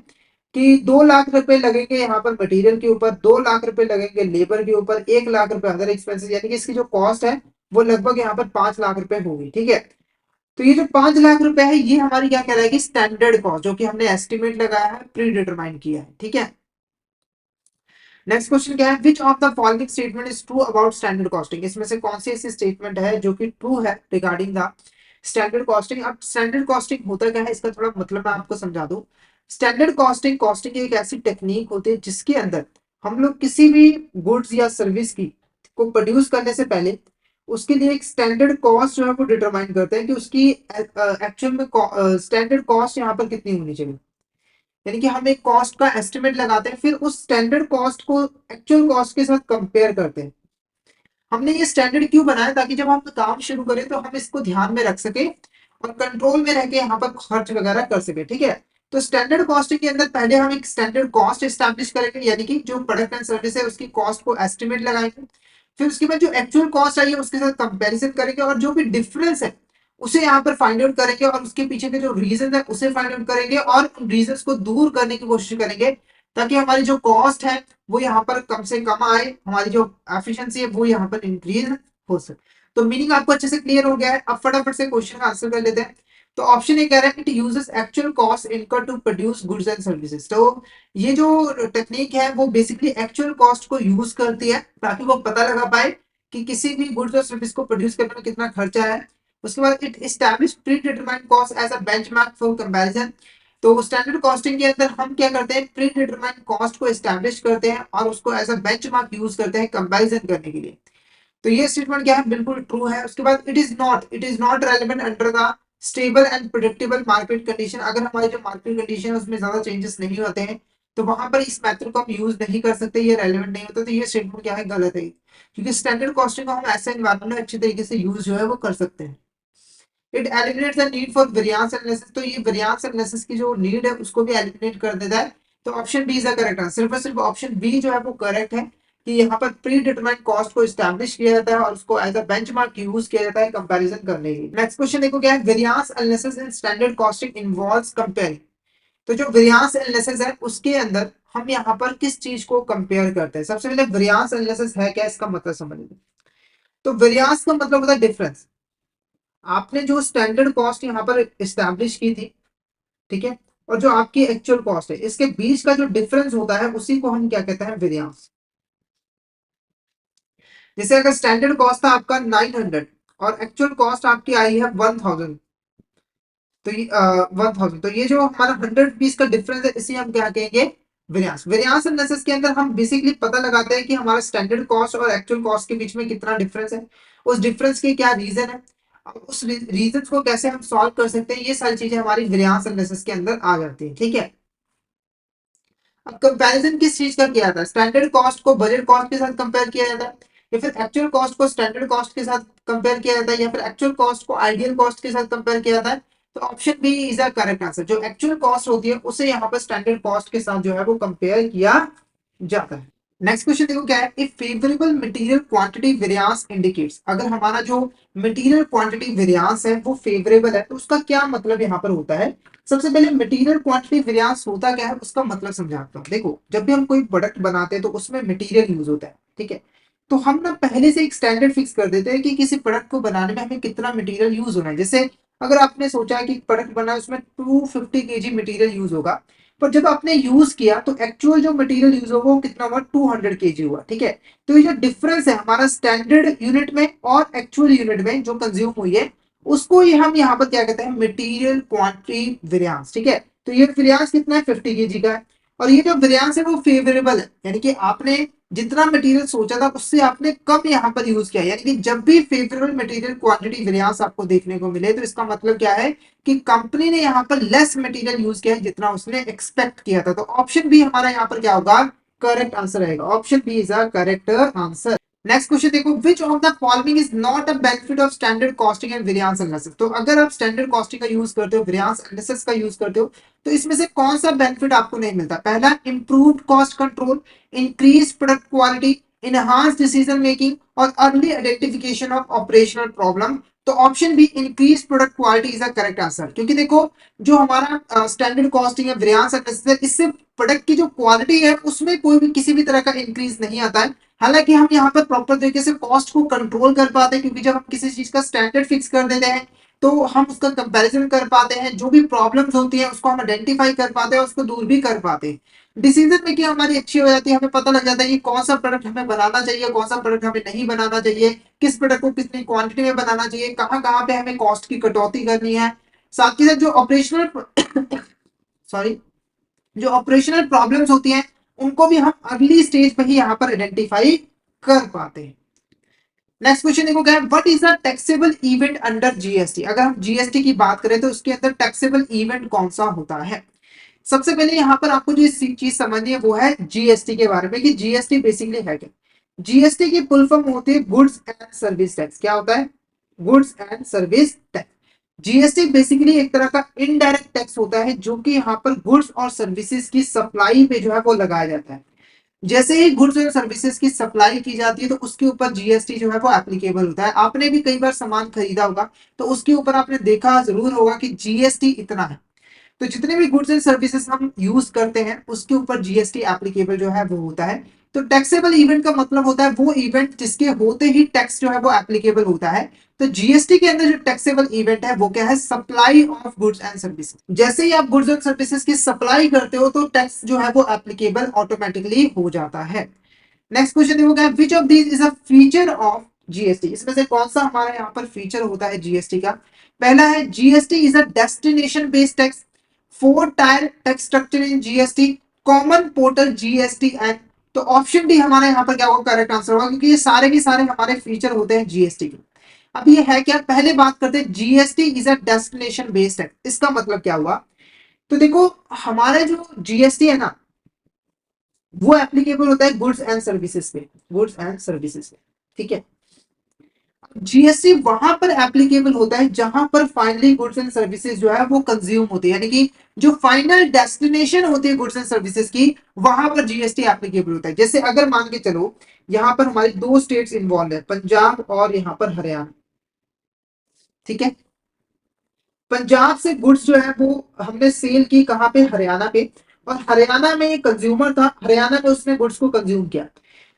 [SPEAKER 1] कि 2 लाख रुपए लगेंगे यहाँ पर मटेरियल के ऊपर, 2 लाख रुपए लगेंगे लेबर के ऊपर, 1 लाख रुपए अदर एक्सपेंसेस, यानी कि इसकी जो कॉस्ट है वो लगभग यहाँ पर 5 लाख रुपए होगी। ठीक है, तो ये जो 5 लाख रुपए है ये हमारी क्या कहलाएगी? स्टैंडर्ड कॉस्ट, जो कि हमने एस्टिमेट लगाया है, प्री डिटरमाइन किया है। ठीक है, नेक्स्ट क्वेश्चन क्या है? Which of the following statement is true about standard costing? इसमें से कौन सी ऐसी स्टेटमेंट है जो कि ट्रू है रिगार्डिंग द स्टैंडर्ड कॉस्टिंग? अब स्टैंडर्ड कॉस्टिंग होता क्या है, इसका थोड़ा मतलब मैं आपको समझा दूं। स्टैंडर्ड कॉस्टिंग कॉस्टिंग एक ऐसी टेक्निक होती है जिसके अंदर हम लोग किसी भी गुड्स या सर्विस की को प्रोड्यूस करने से पहले उसके लिए एक स्टैंडर्ड कॉस्ट जो है वो डिटरमाइन करते हैं कि उसकी एक्चुअल में स्टैंडर्ड कॉस्ट यहाँ पर कितनी होनी चाहिए। यानी कि हम एक कॉस्ट का एस्टिमेट लगाते हैं, फिर उस स्टैंडर्ड कॉस्ट को एक्चुअल कॉस्ट के साथ कंपेयर करते हैं। हमने ये स्टैंडर्ड क्यों बनाया? ताकि जब हम काम शुरू करें तो हम इसको ध्यान में रख सके और कंट्रोल में रह के यहाँ पर खर्च वगैरह कर सके। ठीक है, तो स्टैंडर्ड कॉस्टिंग के अंदर पहले हम एक स्टैंडर्ड कॉस्ट एस्टैब्लिश करेंगे, यानी कि जो प्रोडक्ट एंड सर्विस है उसकी कॉस्ट को एस्टिमेट लगाएंगे। फिर उसके बाद जो एक्चुअल कॉस्ट आई है उसके साथ कंपेरिजन करेंगे और जो भी डिफरेंस है उसे यहाँ पर फाइंड आउट करेंगे और उसके पीछे के जो रीजन है उसे फाइंड आउट करेंगे और उन रीजन को दूर करने की कोशिश करेंगे ताकि हमारी जो कॉस्ट है वो यहाँ पर कम से कम आए, हमारी जो एफिशिएंसी है वो यहाँ पर इंक्रीज हो सके। तो मीनिंग आपको अच्छे से क्लियर हो गया है। अब फटाफट से क्वेश्चन का आंसर कर लेते हैं। तो ऑप्शन ए कह रहा है it uses actual cost incurred to produce goods and services. तो ये जो टेक्निक है वो बेसिकली एक्चुअल कॉस्ट को यूज करती है ताकि वो पता लगा पाए कि किसी भी गुड्स और सर्विस को प्रोड्यूस करने में कितना खर्चा है। उसके बाद it establish predetermined cost as a benchmark for comparison. तो स्टैंडर्ड कॉस्टिंग के अंदर हम क्या करते हैं? प्री डिटरमाइंड कॉस्ट को एस्टैब्लिश करते हैं और उसको एज अ बेंचमार्क यूज करते हैं कंपैरिजन करने के लिए। तो ये स्टेटमेंट क्या है? बिल्कुल ट्रू है। उसके बाद it is not relevant under the stable and predictable market condition. अगर हमारी जो मार्केट कंडीशन है उसमें ज्यादा चेंजेस नहीं होते हैं तो वहां पर इस मेथड को हम यूज नहीं कर सकते, ये रेलेवेंट नहीं होता। तो ये स्टेटमेंट क्या है? गलत है, क्योंकि स्टैंडर्ड कॉस्टिंग को हम ऐसे एनवायरमेंट में अच्छी तरीके से यूज जो है वो कर सकते हैं। It eliminates the need for variance analysis. तो ये वेरिएंस एनालिसिस की जो नीड है उसको भी एलिमिनेट कर देता है। तो option B is the correct answer. सिर्फ और सिर्फ ऑप्शन बी जो है वो करेक्ट है कि यहाँ पर प्री डिटरमाइंड कॉस्ट को एस्टैब्लिश किया जाता है और उसको एज अ बेंचमार्क यूज किया जाता है कंपैरिजन करने के लिए। नेक्स्ट क्वेश्चन देखो क्या है? Variance analysis in standard costing involves comparing. तो जो वेरिएंस एनालिसिस है उसके अंदर हम यहाँ पर किस चीज को कंपेयर करते हैं? सबसे पहले वेरिएंस एनालिसिस है क्या, इसका मतलब समझ लें। तो वेरिएंस का मतलब होता है डिफरेंस। आपने जो स्टैंडर्ड कॉस्ट यहाँ पर एस्टैब्लिश की थी, ठीक है, और जो आपकी एक्चुअल कॉस्ट है इसके बीच का जो डिफरेंस होता है उसी को हम क्या कहते हैं? वेरिएंस। जैसे अगर स्टैंडर्ड कॉस्ट था आपका 900 और एक्चुअल कॉस्ट आपकी आई है 1000, तो ये 1000, तो ये जो हमारा 100 रुपीज का डिफरेंस है इसे हम क्या कहेंगे? वेरिएंस। वेरिएंस एनालिसिस के अंदर हम बेसिकली पता लगाते हैं कि हमारा स्टैंडर्ड कॉस्ट और एक्चुअल कॉस्ट के बीच में कितना डिफरेंस है, उस डिफरेंस के क्या रीजन है, और उस रीजन को कैसे हम सॉल्व कर सकते हैं। ये सारी चीजें हमारी वेरिएंस एनालिसिस के अंदर आ जाती है। ठीक है, अब कंपैरिजन किस चीज का किया जाता है? स्टैंडर्ड कॉस्ट को बजट कॉस्ट के साथ कंपेयर किया जाता है, या फिर एक्चुअल कॉस्ट को स्टैंडर्ड कॉस्ट के साथ कंपेयर किया जाता है, या फिर एक्चुअल कॉस्ट को आइडियल कॉस्ट के साथ कंपेयर किया जाता है। तो option B is the correct answer. जो एक्चुअल कॉस्ट होती है उसे यहाँ पर स्टैंडर्ड कॉस्ट के साथ जो है वो कंपेयर किया जाता है। नेक्स्ट क्वेश्चन देखो क्या है? If favourable material quantity variance indicates. अगर हमारा जो मटेरियल क्वांटिटी वेरिएंस है वो फेवरेबल है तो उसका क्या मतलब यहाँ पर होता है? सबसे पहले मटेरियल क्वांटिटी वेरिएंस होता क्या है उसका मतलब समझाता हूँ। देखो, जब भी हम कोई प्रोडक्ट बनाते हैं तो उसमें मटेरियल यूज होता है, ठीक है। तो हम ना पहले से एक स्टैंडर्ड फिक्स कर देते हैं कि किसी प्रोडक्ट को बनाने में हमें कितना मटेरियल यूज होना है। जैसे अगर आपने सोचा है कि प्रोडक्ट बना है उसमें 250 kg मटेरियल यूज होगा, पर जब आपने यूज किया तो एक्चुअल जो मटेरियल यूज होगा वो कितना हुआ? 200 kg हुआ, ठीक है। तो ये जो डिफरेंस है हमारा स्टैंडर्ड यूनिट में और एक्चुअल यूनिट में जो कंज्यूम हुई है उसको ये हम यहाँ पर क्या कहते हैं? मटेरियल क्वांटिटी वेरिएंस, ठीक है। तो ये वेरिएंस कितना है? 50 kg का है। और ये जो वेरिएंस है वो फेवरेबल है, यानी कि आपने जितना मटेरियल सोचा था उससे आपने कम यहाँ पर यूज किया। यानी कि जब भी फेवरेबल मटेरियल क्वांटिटी वेरिएंस आपको देखने को मिले तो इसका मतलब क्या है कि कंपनी ने यहाँ पर लेस मटेरियल यूज किया है जितना उसने एक्सपेक्ट किया था। तो ऑप्शन बी हमारा यहाँ पर क्या होगा, करेक्ट आंसर रहेगा। Option B is a correct answer. Next question देखो, which of the following is not a benefit of standard costing and variance analysis. तो अगर आप स्टैंडर्ड कॉस्टिंग का यूज करते हो, वेरिएंस एनालिसिस का यूज करते हो, तो इसमें से कौन सा बेनिफिट आपको नहीं मिलता। पहला, improved cost control, increase product quality, enhance decision making और early identification of operational problem. तो option B increase product quality is a correct answer. क्योंकि देखो जो हमारा स्टैंडर्ड कॉस्टिंग है, वेरिएंस एनालिसिस है, इससे प्रोडक्ट की जो क्वालिटी है उसमें कोई भी किसी भी तरह का इंक्रीज नहीं आता है। हालांकि हम यहाँ पर प्रॉपर तरीके से कॉस्ट को कंट्रोल कर पाते हैं, क्योंकि जब हम किसी चीज का स्टैंडर्ड फिक्स कर देते हैं तो हम उसका कंपैरिजन कर पाते हैं, जो भी प्रॉब्लम्स होती है उसको हम आइडेंटिफाई कर पाते हैं, उसको दूर भी कर पाते हैं। डिसीजन मेकिंग हमारी अच्छी हो जाती है, हमें पता लग जाता है कि कौन सा प्रोडक्ट हमें बनाना चाहिए, कौन सा प्रोडक्ट हमें नहीं बनाना चाहिए, किस प्रोडक्ट को कितनी क्वांटिटी में बनाना चाहिए, कहाँ कहाँ पे हमें कॉस्ट की कटौती करनी है। साथ ही साथ जो ऑपरेशनल सॉरी जो ऑपरेशनल प्रॉब्लम्स होती हैं उनको भी हम अगली स्टेज पे ही यहाँ पर आइडेंटिफाई कर पाते हैं। नेक्स्ट क्वेश्चन देखो क्या है, what is a taxable event under GST. अगर हम जीएसटी की बात करें तो उसके अंदर टैक्सेबल इवेंट कौन सा होता है। सबसे पहले यहाँ पर आपको जो चीज समझनी है वो है जीएसटी के बारे में, कि जीएसटी बेसिकली है क्या। जीएसटी की फुल फॉर्म होती है गुड्स एंड सर्विस टैक्स। क्या होता है, goods and service tax. GST basically एक तरह का इनडायरेक्ट टैक्स होता है जो कि यहाँ पर गुड्स और सर्विसेज की सप्लाई पे जो है वो लगाया जाता है। जैसे ही गुड्स एंड सर्विसेज की सप्लाई की जाती है तो उसके ऊपर जीएसटी जो है वो एप्लीकेबल होता है। आपने भी कई बार सामान खरीदा होगा तो उसके ऊपर आपने देखा जरूर होगा कि जीएसटी इतना है। तो जितने भी गुड्स एंड सर्विसेज हम यूज करते हैं उसके ऊपर जीएसटी एप्लीकेबल जो है वो होता है। तो टैक्सेबल इवेंट का मतलब होता है वो इवेंट जिसके होते ही टैक्स जो है वो एप्लीकेबल होता है। तो जीएसटी के अंदर जो टैक्सेबल इवेंट है वो क्या है, supply of goods and services. जैसे ही आप गुड्स एंड सर्विसेज की सप्लाई करते हो तो टैक्स जो है वो एप्लीकेबल ऑटोमेटिकली हो जाता है। नेक्स्ट क्वेश्चन देखो, which of these is a feature of GST. इसमें से कौन सा हमारे यहाँ पर फीचर होता है जीएसटी का। पहला है, GST is a destination based tax, four tyre tax structure in GST, common portal GST and. तो ऑप्शन डी हमारा यहाँ पर क्या होगा, करेक्ट आंसर होगा, क्योंकि ये सारे के सारे हमारे फीचर होते हैं जीएसटी के। अब ये है क्या, पहले बात करते हैं GST is a destination based tax. इसका मतलब क्या हुआ, तो देखो हमारे जो जीएसटी है ना वो एप्लीकेबल होता है गुड्स एंड सर्विसेज पे, गुड्स एंड सर्विसेज पे। ठीक है, जीएसटी वहां पर एप्लीकेबल होता है जहां पर फाइनली गुड्स एंड सर्विसेज जो है वो कंज्यूम होती है, यानी कि जो फाइनल डेस्टिनेशन होती है गुड्स एंड सर्विसेज की, वहां पर जीएसटी एप्लीकेबल होता है। जैसे अगर मान के चलो यहाँ पर हमारी दो स्टेट्स इन्वॉल्व है, पंजाब और यहाँ पर हरियाणा। ठीक है, पंजाब से गुड्स जो है वो हमने सेल की कहाँ पे, हरियाणा पे। और हरियाणा में एक कंज्यूमर था, हरियाणा में उसने गुड्स को कंज्यूम किया।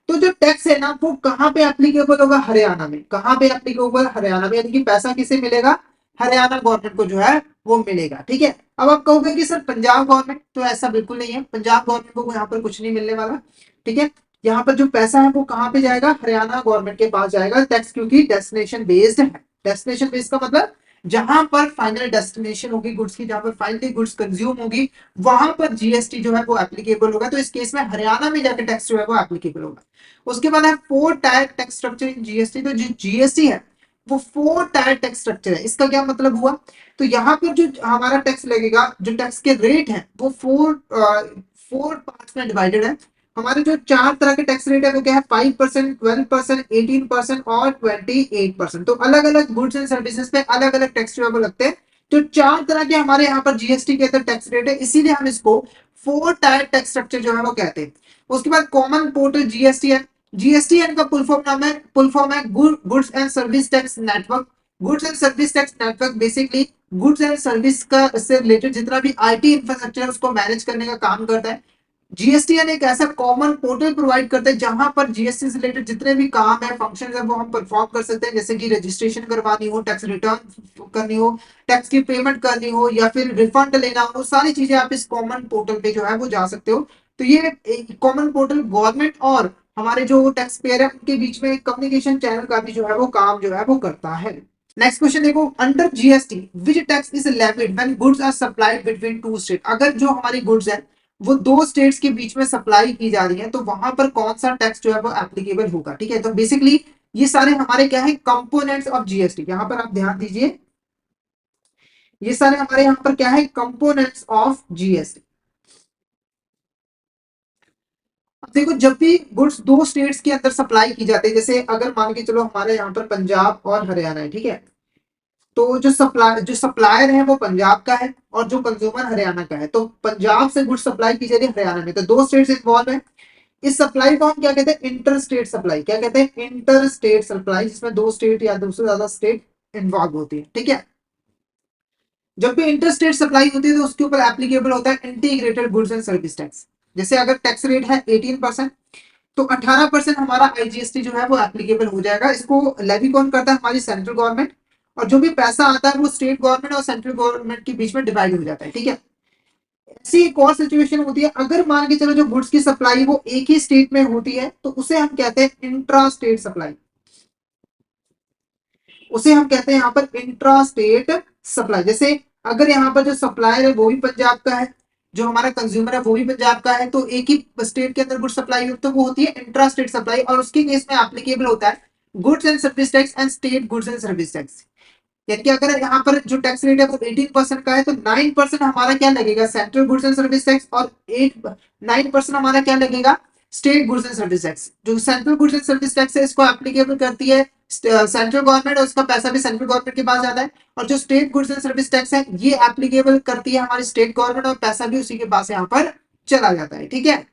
[SPEAKER 1] तो जो टैक्स है ना वो कहाँ पे एप्लीकेबल होगा, हरियाणा में। कहाँ पे एप्लीकेबल, हरियाणा में। यानी कि पैसा किसे मिलेगा, हरियाणा गवर्नमेंट को जो है वो मिलेगा। ठीक है, अब आप कहोगे कि सर पंजाब गवर्नमेंट, तो ऐसा बिल्कुल नहीं है, पंजाब गवर्नमेंट को यहाँ पर कुछ नहीं मिलने वाला। ठीक है, यहाँ पर जो पैसा है वो कहाँ पे जाएगा, हरियाणा गवर्नमेंट के पास जाएगा टैक्स, क्योंकि डेस्टिनेशन बेस्ड है। डेस्टिनेशन बेस्ड का मतलब जहां पर फाइनल डेस्टिनेशन होगी गुड्स की, जहां पर फाइनली गुड्स कंज्यूम होगी, वहां पर जीएसटी जो है वो एप्लीकेबल होगा। तो इस केस में हरियाणा में जाकर टैक्स जो है वो एप्लीकेबल होगा। उसके बाद है four tyre tax structure in GST. तो जो जीएसटी है वो फोर टायर टैक्स स्ट्रक्चर है। इसका क्या मतलब हुआ, तो यहाँ पर जो हमारा टैक्स लगेगा, जो टैक्स के रेट है वो फोर पार्ट्स में डिवाइडेड है। हमारे जो चार तरह के टैक्स रेट है वो क्या है, 5%, 12%, 18% और 28%। तो अलग अलग गुड्स एंड सर्विसेज पे अलग अलग टैक्स जो है वो लगते हैं। तो चार तरह के हमारे यहाँ पर जीएसटी के अंदर टैक्स रेट है, इसीलिए हम इसको फोर टायर टैक्स स्ट्रक्चर जो है वो कहते हैं। उसके बाद कॉमन पोर्टल जीएसटीएन। जीएसटीएन का फुल फॉर्म है goods and service tax network. Goods and service tax network basically goods and service का से रिलेटेड जितना भी आईटी इंफ्रास्ट्रक्चर है उसको मैनेज करने का काम करता है। जीएसटीएन एक ऐसा कॉमन पोर्टल प्रोवाइड करता है जहां पर जीएसटी से रिलेटेड जितने भी काम है, फंक्शन है, वो हम परफॉर्म कर सकते हैं। जैसे कि रजिस्ट्रेशन करवानी हो, टैक्स रिटर्न करनी हो, टैक्स की पेमेंट करनी हो, या फिर रिफंड लेना हो, सारी चीजें आप इस कॉमन पोर्टल पे जो है वो जा सकते हो। तो ये कॉमन पोर्टल गवर्नमेंट और हमारे जो टैक्स पेयर है उनके बीच में कम्युनिकेशन चैनल का भी जो है वो काम जो है वो करता है। नेक्स्ट क्वेश्चन देखो, under GST which tax is levied when goods are supplied between two state. अगर जो हमारी गुड्स है वो दो स्टेट्स के बीच में सप्लाई की जा रही है, तो वहां पर कौन सा टैक्स जो है वो एप्लीकेबल होगा। ठीक है, तो बेसिकली ये सारे हमारे क्या है, कंपोनेंट्स ऑफ जीएसटी। यहाँ पर आप ध्यान दीजिए, ये सारे हमारे यहाँ पर क्या है, कंपोनेंट्स ऑफ जीएसटी। अब देखो, जब भी गुड्स दो स्टेट्स के अंदर सप्लाई की जाती है, जैसे अगर मान के चलो हमारे यहाँ पर पंजाब और हरियाणा है, ठीक है, तो जो सप्लायर है वो पंजाब का है और जो कंज्यूमर हरियाणा का है। तो पंजाब से गुड्स सप्लाई की जा रही है हरियाणा में, तो दो स्टेट्स इन्वॉल्व है। इस सप्लाई को हम क्या कहते हैं, इंटर स्टेट सप्लाई। क्या कहते हैं, इंटर स्टेट सप्लाई, जिसमें दो स्टेट या दो से ज्यादा स्टेट इन्वॉल्व होती है। ठीक है, जब भी इंटर स्टेट सप्लाई होती है तो उसके ऊपर एप्लीकेबल होता है integrated goods and service tax. जैसे अगर टैक्स रेट है 18%, तो 18% हमारा आईजीएसटी जो है वो एप्लीकेबल हो जाएगा। इसको लेवी कौन करता है, हमारी सेंट्रल गवर्नमेंट, और जो भी पैसा आता है वो स्टेट गवर्नमेंट और सेंट्रल गवर्नमेंट के बीच में डिवाइड हो जाता है। ठीक है, ऐसी एक और सिचुएशन होती है, अगर मान के चलो जो गुड्स की सप्लाई वो एक ही स्टेट में होती है, तो उसे हम कहते हैं इंट्रा स्टेट सप्लाई। उसे हम कहते हैं यहाँ पर इंट्रा स्टेट सप्लाई। जैसे अगर यहाँ पर जो सप्लायर है वो भी पंजाब का है, जो हमारा कंज्यूमर है वो भी पंजाब का है, तो एक ही स्टेट के अंदर गुड्स सप्लाई हो, तो वो होती है इंट्रा स्टेट सप्लाई, और उसके केस में एप्लीकेबल होता है goods and service tax and state goods and service tax. यानी कि अगर यहाँ पर जो टैक्स रेट है वो 18% का है, तो 9% हमारा क्या लगेगा, central goods and service tax, और 9% हमारा क्या लगेगा, state goods and service tax. जो central goods and service tax है इसको एप्लीकेबल करती है सेंट्रल गवर्नमेंट, और उसका पैसा भी सेंट्रल गवर्नमेंट के पास जाता है। और जो state goods and service tax है ये एप्लीकेबल करती है हमारी स्टेट गवर्नमेंट, और पैसा भी उसी के पास यहाँ पर चला जाता है। ठीक है,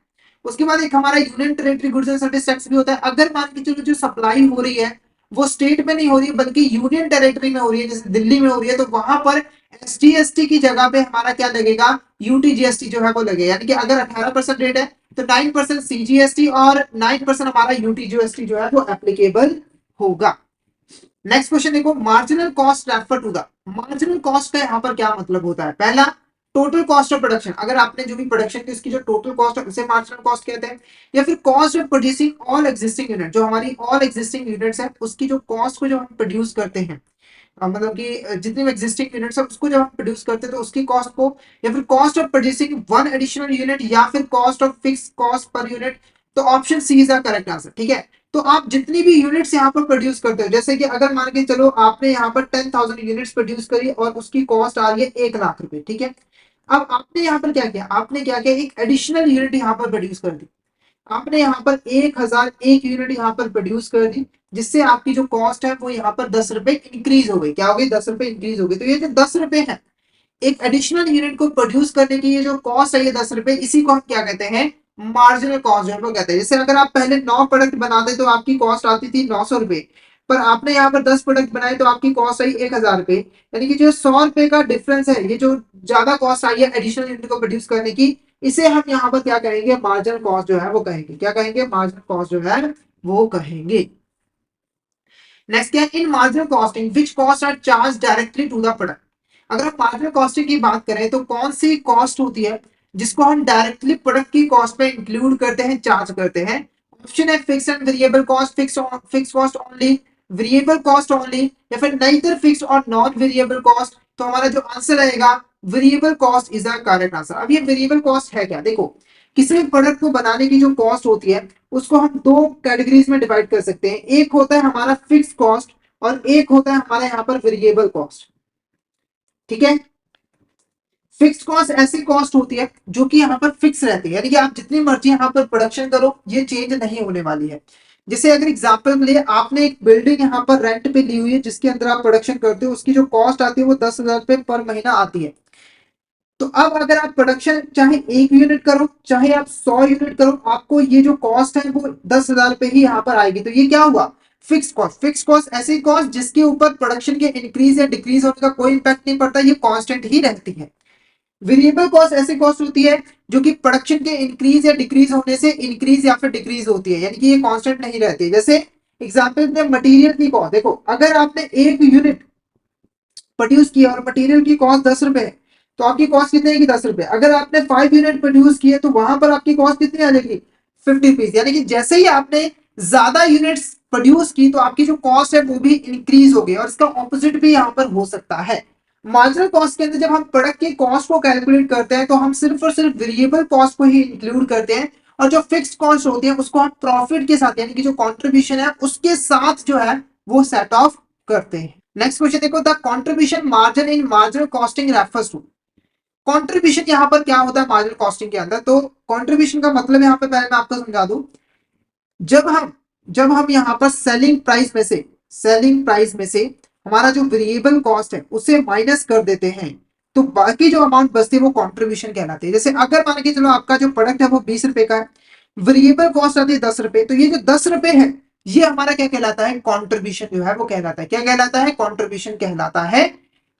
[SPEAKER 1] उसके बाद एक हमारा union territory goods and service tax भी होता है। अगर मान के चलो जो सप्लाई हो रही है वो स्टेट में नहीं हो रही है बल्कि यूनियन टेरिटरी में हो रही है, जैसे दिल्ली में हो रही है, तो वहां पर एसजीएसटी की जगह पे हमारा क्या लगेगा, यूटीजीएसटी जो है वो लगेगा। यानी कि अगर 18% रेट है तो 9% सीजीएसटी और 9% हमारा यूटीजीएसटी जो है वो एप्लीकेबल होगा। नेक्स्ट क्वेश्चन देखो, marginal cost refer to the. Marginal cost का यहाँ पर क्या मतलब होता है, पहला टोटल कॉस्ट ऑफ प्रोडक्शन। अगर आपने जो भी प्रोडक्शन की उसकी जो टोटल कॉस्ट है उसे मार्जिनल कॉस्ट कहते हैं। या फिर cost of producing all existing unit, जो हमारी ऑल एग्जिस्टिंग यूनिट्स है उसकी जो कॉस्ट को जो हम प्रोड्यूस करते हैं, मतलब कि जितनी भी एग्जिस्टिंग यूनिट्स है उसको जब हम प्रोड्यूस करते हैं तो उसकी कॉस्ट को, या फिर cost of producing one additional unit, या फिर cost of fix cost per unit. तो option C is the correct answer. ठीक है, तो आप जितनी भी यूनिट्स यहाँ पर प्रोड्यूस करते हो, जैसे कि अगर मान के चलो आपने यहाँ पर 10,000 यूनिट्स प्रोड्यूस करी और उसकी कॉस्ट आ रही है 1 लाख रुपए। ठीक है, अब आपने यहाँ पर क्या किया, आपने क्या किया, एक एडिशनल यूनिट यहाँ पर प्रोड्यूस कर दी। आपने यहाँ पर 1,001 यूनिट यहाँ पर प्रोड्यूस कर दी, जिससे आपकी जो कॉस्ट है वो यहाँ पर 10 रुपए इंक्रीज हो गई। क्या हो गई, 10 रुपए इंक्रीज हो गई। तो ये जो 10 रुपए है एक एडिशनल यूनिट को प्रोड्यूस करने की, ये जो कॉस्ट है ये 10 रुपए, इसी को हम क्या कहते हैं, मार्जिनल कॉस्ट जो कहते हैं। जैसे अगर आप पहले 9 प्रोडक्ट बनाते तो आपकी कॉस्ट आती थी 900 रुपए, पर आपने यहाँ पर 10 प्रोडक्ट बनाए तो आपकी कॉस्ट आई 1,000 रुपए। यानी कि जो 100 रुपए का डिफरेंस है, ये जो ज्यादा कॉस्ट आई है एडिशनल यूनिट को प्रोड्यूस करने की, इसे हम यहाँ पर क्या कहेंगे, मार्जिनल कॉस्ट जो है वो कहेंगे। क्या कहेंगे, मार्जिनल कॉस्ट जो है वो कहेंगे। नेक्स्ट क्या है, in marginal costing which cost are charge directly to the product. अगर हम मार्जिनल कॉस्टिंग की बात करें तो कौन सी कॉस्ट होती है जिसको हम डायरेक्टली प्रोडक्ट की कॉस्ट में इंक्लूड करते हैं, चार्ज करते हैं। ऑप्शन है fix and variable cost, fix cost only, variable cost only, या फिर नाइदर फिक्स और नॉन वेरिएबल कॉस्ट। तो हमारा जो आंसर रहेगा variable cost is the correct answer. अब ये वेरिएबल कॉस्ट है क्या, देखो किसी भी प्रोडक्ट को बनाने की जो कॉस्ट होती है उसको हम दो कैटेगरीज में डिवाइड कर सकते हैं। एक होता है हमारा फिक्स कॉस्ट और एक होता है हमारा यहाँ पर वेरिएबल कॉस्ट। ठीक है, फिक्स्ड कॉस्ट ऐसी कॉस्ट होती है जो कि यहाँ पर फिक्स रहती है, यानी कि आप जितनी मर्जी यहाँ पर प्रोडक्शन करो ये चेंज नहीं होने वाली है। जैसे अगर एग्जांपल में लिए, आपने एक बिल्डिंग यहाँ पर रेंट पे ली हुई है जिसके अंदर आप प्रोडक्शन करते हो, उसकी जो कॉस्ट आती है वो 10,000 रुपए पर महीना आती है। तो अब अगर आप प्रोडक्शन चाहे 1 यूनिट करो चाहे आप 100 यूनिट करो, आपको ये जो कॉस्ट है वो 10,000 रुपए ही यहाँ पर आएगी। तो ये क्या हुआ, फिक्स कॉस्ट। फिक्स कॉस्ट ऐसी कॉस्ट जिसके ऊपर प्रोडक्शन के इंक्रीज या डिक्रीज होने का कोई इंपैक्ट नहीं पड़ता, ये कांस्टेंट ही रहती है। वेरिएबल कॉस्ट ऐसी कॉस्ट होती है जो कि प्रोडक्शन के इंक्रीज या डिक्रीज होने से इंक्रीज या फिर डिक्रीज होती है, यानी कि ये कांस्टेंट नहीं रहती है। जैसे एग्जांपल में मटेरियल की कॉस्ट, देखो अगर आपने 1 यूनिट प्रोड्यूस किया और मटेरियल की कॉस्ट 10 रुपए है, तो आपकी कॉस्ट कितनी आएगी, 10 रुपए। अगर आपने 5 यूनिट प्रोड्यूस किए तो वहां पर आपकी कॉस्ट कितनी आ जाएगी, 50 रुपीज। यानी कि जैसे ही आपने ज्यादा यूनिट्स प्रोड्यूस की तो आपकी जो कॉस्ट है वो भी इंक्रीज हो गई, और इसका ऑपोजिट भी यहाँ पर हो सकता है। मार्जिनल कॉस्ट के अंदर जब हम प्रोडक्ट की कॉस्ट को कैलकुलेट करते हैं तो हम सिर्फ और सिर्फ वेरिएबल कॉस्ट को ही इंक्लूड करते हैं, और जो फिक्स्ड कॉस्ट होती है उसको हम प्रॉफिट के साथ यानी कि जो कंट्रीब्यूशन है उसके साथ जो है वो सेट ऑफ करते हैं। नेक्स्ट क्वेश्चन देखो, the contribution margin in marginal costing refers to. Contribution यहाँ पर क्या होता है मार्जिनल कॉस्टिंग के अंदर, तो कंट्रीब्यूशन का मतलब यहाँ पे पहले मैं आपको समझा दूं। जब हम जब हम यहाँ पर सेलिंग प्राइस में से हमारा जो वेरिएबल कॉस्ट है उसे माइनस कर देते हैं, तो बाकी जो अमाउंट बचती है वो कंट्रीब्यूशन कहलाती है। जैसे अगर मान के चलो आपका जो प्रोडक्ट है वो 20 रुपए का है, वेरिएबल कॉस्ट आती है 10 रुपए, तो ये जो 10 रुपए है ये हमारा क्या कहलाता है, कंट्रीब्यूशन जो है वो कहलाता है। क्या कहलाता है, कंट्रीब्यूशन कहलाता है।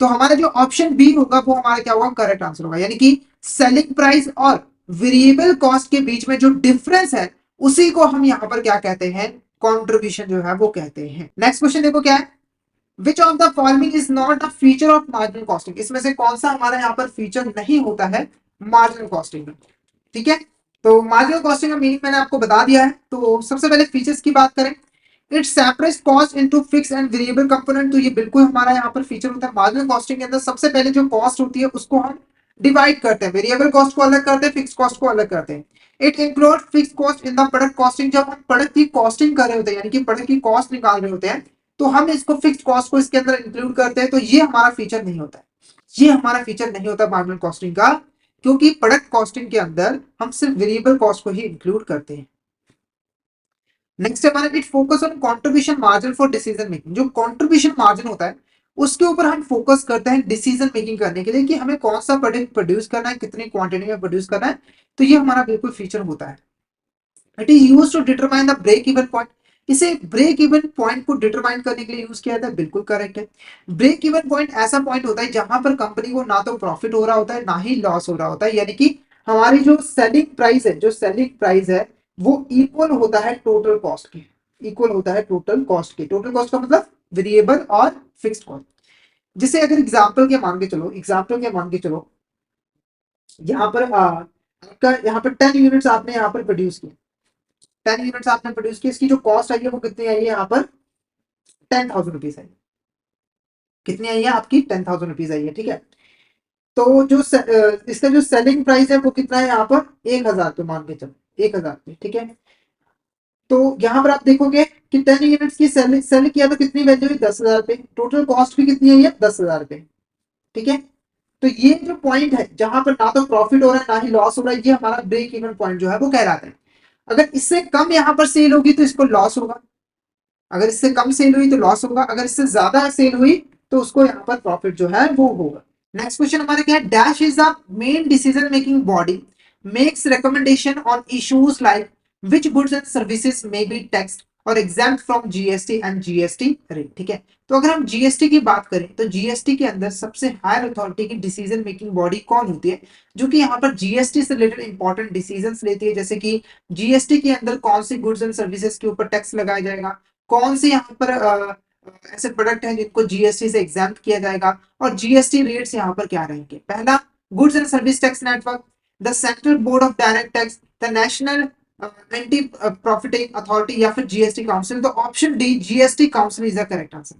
[SPEAKER 1] तो हमारा जो ऑप्शन बी होगा वो हमारा क्या होगा, करेक्ट आंसर होगा। यानी कि सेलिंग प्राइस और वेरिएबल कॉस्ट के बीच में जो डिफरेंस है उसी को हम यहाँ पर क्या कहते हैं, कंट्रीब्यूशन जो है वो कहते हैं। नेक्स्ट क्वेश्चन देखो क्या है, which of the following is not a feature of marginal costing. इसमें से कौन सा हमारा यहाँ पर फीचर नहीं होता है मार्जिनल कॉस्टिंग में। ठीक है, तो मार्जिनल कॉस्टिंग का मीनिंग मैंने आपको बता दिया है। तो सबसे पहले फीचर्स की बात करें, it separates cost into fix and variable component. तो ये बिल्कुल हमारा यहाँ पर फीचर होता है। मार्जिनल कॉस्टिंग के अंदर सबसे पहले जो कॉस्ट होती है उसको हम डिवाइड करते हैं, वेरिएबल कॉस्ट को अलग करते हैं, फिक्स कॉस्ट को अलग करते हैं। It include fix cost in the product costing. जब हम प्रोडक्ट की कॉस्टिंग कर रहे होते हैं यानी कि प्रोडक्ट की कॉस्ट निकाल रहे होते हैं तो हम इसको फिक्स कॉस्ट को इसके अंदर इंक्लूड करते हैं। तो ये हमारा फीचर नहीं होता है, ये हमारा फीचर नहीं होता मार्जिनल कॉस्टिंग का, क्योंकि प्रोडक्ट कॉस्टिंग के अंदर हम सिर्फ वेरिएबल कॉस्ट को ही इंक्लूड करते हैं। नेक्स्ट है हमारा, it focus on contribution margin for decision making. जो कंट्रीब्यूशन मार्जिन होता है उसके ऊपर हम फोकस करते हैं डिसीजन मेकिंग करने के लिए कि हमें कौन सा प्रोडक्ट प्रोड्यूस करना है, कितनी क्वांटिटी में प्रोड्यूस करना है। तो ये हमारा बिल्कुल फीचर होता है। It is use to determine the break even point. इसे ब्रेक इवन पॉइंट को डिटरमाइन करने के लिए यूज किया जाता है, बिल्कुल करेक्ट है। ब्रेक इवन पॉइंट ऐसा पॉइंट होता है जहां पर कंपनी को ना तो प्रॉफिट हो रहा होता है ना ही लॉस हो रहा होता है, यानी कि हमारी जो सेलिंग प्राइस है, जो सेलिंग प्राइस है वो इक्वल होता है टोटल कॉस्ट के, इक्वल होता है टोटल कॉस्ट के। टोटल कॉस्ट का मतलब वेरिएबल और फिक्स्ड कॉस्ट। जिसे अगर एग्जाम्पल के मान के चलो, यहाँ पर आपका यहाँ पर 10 यूनिट्स आपने यहाँ पर प्रोड्यूस किए, 10 यूनिट्स आपने प्रोड्यूस की, इसकी जो कॉस्ट आई है वो कितनी आई है, यहाँ पर 10,000 रुपीज आई। कितनी आई है आपकी, 10,000 रुपीज आई है। ठीक है, तो जो इसका जो सेलिंग प्राइस है वो कितना है, यहाँ पर 1,000 पे मान के चलो, 1,000 पे। ठीक है, तो यहाँ पर आप देखोगे कि 10 यूनिट्स की सेल किया तो कितनी वैल्यू हुई, 10,000 पे। टोटल कॉस्ट भी कितनी आई है, 10,000 पे। ठीक है, तो ये जो पॉइंट है जहां पर ना तो प्रॉफिट हो रहा है ना ही लॉस हो रहा है, ये हमारा ब्रेक इवन पॉइंट जो है वो कहलाता है। अगर इससे कम यहाँ पर सेल होगी तो इसको लॉस होगा, अगर इससे कम सेल हुई तो लॉस होगा, अगर इससे ज्यादा सेल हुई तो उसको यहाँ पर प्रॉफिट जो है वो होगा। नेक्स्ट क्वेश्चन हमारे क्या है, dash is the main decision making body makes recommendation on issues like which goods and services may be taxed और exempt from GST and GST rate. ठीक है, तो अगर हम जीएसटी की बात करें तो जीएसटी के अंदर सबसे हायर अथॉरिटी की डिसीजन मेकिंग बॉडी कौन होती है, जो कि यहाँ पर जीएसटी से रिलेटेड इंपॉर्टेंट डिसीजंस लेती है। जैसे कि जीएसटी के अंदर कौन सी गुड्स एंड सर्विसेज के ऊपर टैक्स लगाया जाएगा, कौन से यहाँ पर ऐसे प्रोडक्ट हैं जिनको जीएसटी से एग्जाम्प्ट किया जाएगा, और जीएसटी रेट्स यहाँ पर क्या रहेंगे। पहला, goods and service tax network, the central board of direct tax, the national anti profiting authority, या फिर जीएसटी काउंसिल। तो option D, GST council is the correct answer.